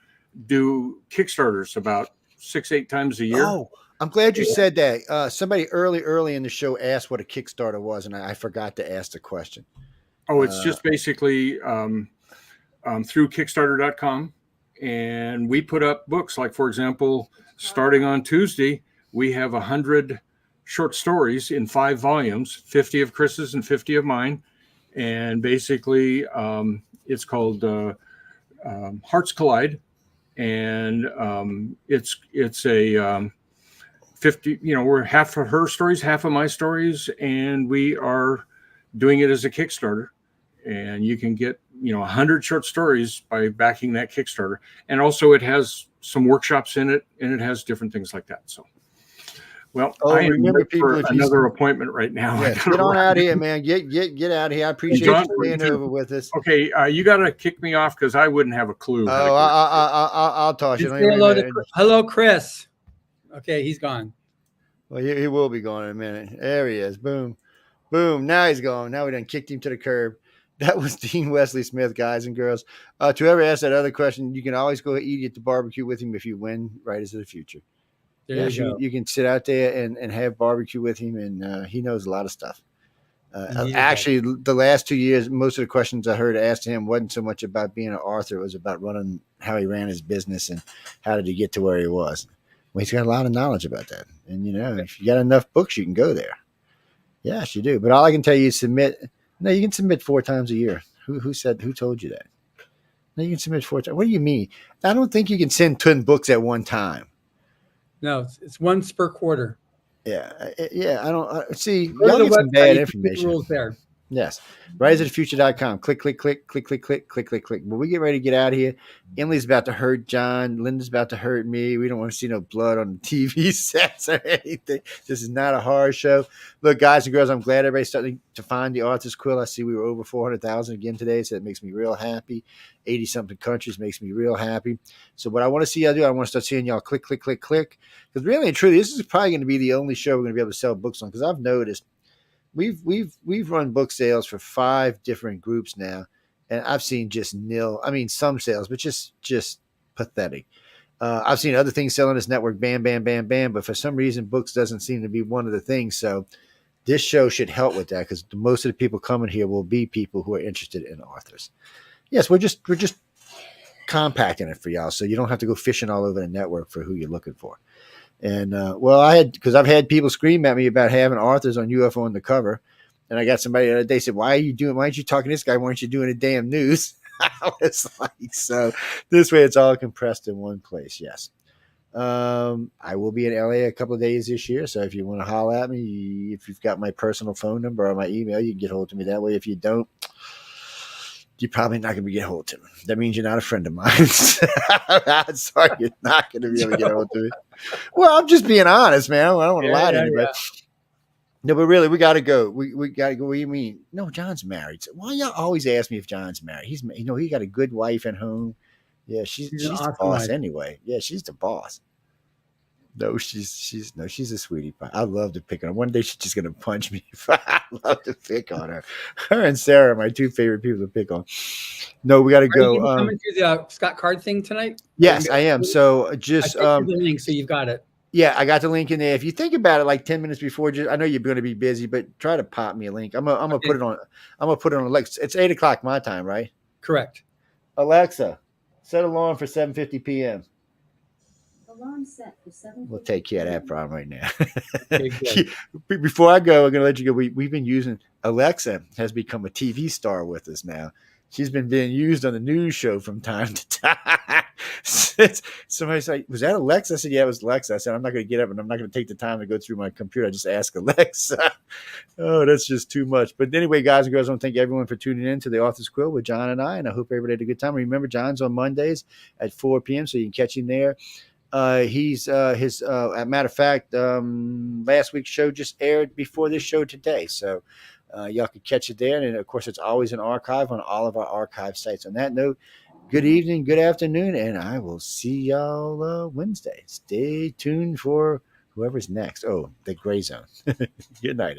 do Kickstarters about 6-8 times a year. Oh, I'm glad you said that. Somebody early in the show asked what a Kickstarter was, and I forgot to ask the question. Oh, it's just basically through Kickstarter.com. And we put up books. Like, for example, starting on Tuesday, we have 100 short stories in 5 volumes, 50 of Chris's and 50 of mine. And basically, it's called Hearts Collide. And it's a 50, we're half of her stories, half of my stories. And we are doing it as a Kickstarter. And you can get 100 short stories by backing that Kickstarter. And also it has some workshops in it, and it has different things like that. So, well, I am ready for another appointment right now. Yes, get on out of here, man. Get out of here. I appreciate you staying over with us. Okay, you got to kick me off because I wouldn't have a clue. Oh, I'll toss you. Hello, Chris. Okay, he's gone. Well, he will be gone in a minute. There he is. Boom. Boom. Now he's gone. Now we done kicked him to the curb. That was Dean Wesley Smith, guys and girls. To whoever asked that other question, you can always go eat at the barbecue with him if you win Writers of the Future. You can sit out there and have barbecue with him, and he knows a lot of stuff. Actually, the last 2 years, most of the questions I heard asked him wasn't so much about being an author. It was about running, how he ran his business and how did he get to where he was. Well, he's got a lot of knowledge about that. And, if you got enough books, you can go there. Yes, you do. But all I can tell you is submit. No, you can submit 4 times a year. Who told you that? No, you can submit 4 times. What do you mean? I don't think you can send 10 books at one time. No, it's once per quarter. Yeah. I don't see. Y'all get some bad information. Rules there. Yes. Writersofthefuture.com. Click. But we get ready to get out of here. Emily's about to hurt John. Linda's about to hurt me. We don't want to see no blood on the TV sets or anything. This is not a horror show. Look, guys and girls, I'm glad everybody's starting to find the author's Quill. I see we were over 400,000 again today, so that makes me real happy. 80-something countries makes me real happy. So what I want to see y'all do, I want to start seeing y'all click. Because really and truly, this is probably going to be the only show we're going to be able to sell books on, because I've noticed We've run book sales for 5 different groups now, and I've seen just nil. I mean, some sales, but just pathetic. I've seen other things selling this network, bam, but for some reason, books doesn't seem to be one of the things. So this show should help with that, because most of the people coming here will be people who are interested in authors. Yes, we're just compacting it for y'all, so you don't have to go fishing all over the network for who you're looking for. And because I've had people scream at me about having authors on UFO on the cover, and I got somebody the other day said, why aren't you talking to this guy? Why aren't you doing the damn news? I was like, so this way it's all compressed in one place. Yes. I will be in LA a couple of days this year. So if you want to holler at me, if you've got my personal phone number or my email, you can get hold of me that way. If you don't, you're probably not going to get hold of me. That means you're not a friend of mine. I'm sorry, you're not going to be able to get hold of me. Well, I'm just being honest, man. I don't want to lie to anybody. Yeah. No, but really, we got to go. We got to go. What do you mean? No, John's married. So why y'all always ask me if John's married? He got a good wife at home. Yeah, she's the boss anyway. Yeah, she's the boss. No, she's a sweetie pie. I love to pick on her. One day she's just gonna punch me. I love to pick on her. Her and Sarah are my 2 favorite people to pick on. No, we got to go. Are you coming to the Scott Card thing tonight? Yes, I am. So just the link, so you've got it. Yeah, I got the link in there. If you think about it, like 10 minutes before, I know you're going to be busy, but try to pop me a link. I'm gonna Okay. put it on. I'm gonna put it on Alexa. It's 8 o'clock my time, right? Correct. Alexa, set alarm for 7:50 p.m. Alarm set for 7. We'll take care of that problem right now. Okay, good. Before I go, I'm going to let you go. We've been using Alexa has become a TV star with us now. She's been being used on the news show from time to time. Somebody's like, was that Alexa? I said, yeah, it was Alexa. I said, I'm not going to get up and I'm not going to take the time to go through my computer. I just ask Alexa. Oh, that's just too much. But anyway, guys and girls, I want to thank everyone for tuning in to the Author's Quill with John and I. And I hope everybody had a good time. Remember, John's on Mondays at 4 p.m. So you can catch him there. He's as a matter of fact, last week's show just aired before this show today. So y'all can catch it there. And of course, it's always an archive on all of our archive sites. On that note, good evening, good afternoon, and I will see y'all Wednesday. Stay tuned for whoever's next. Oh, the Gray Zone. Good night, everyone.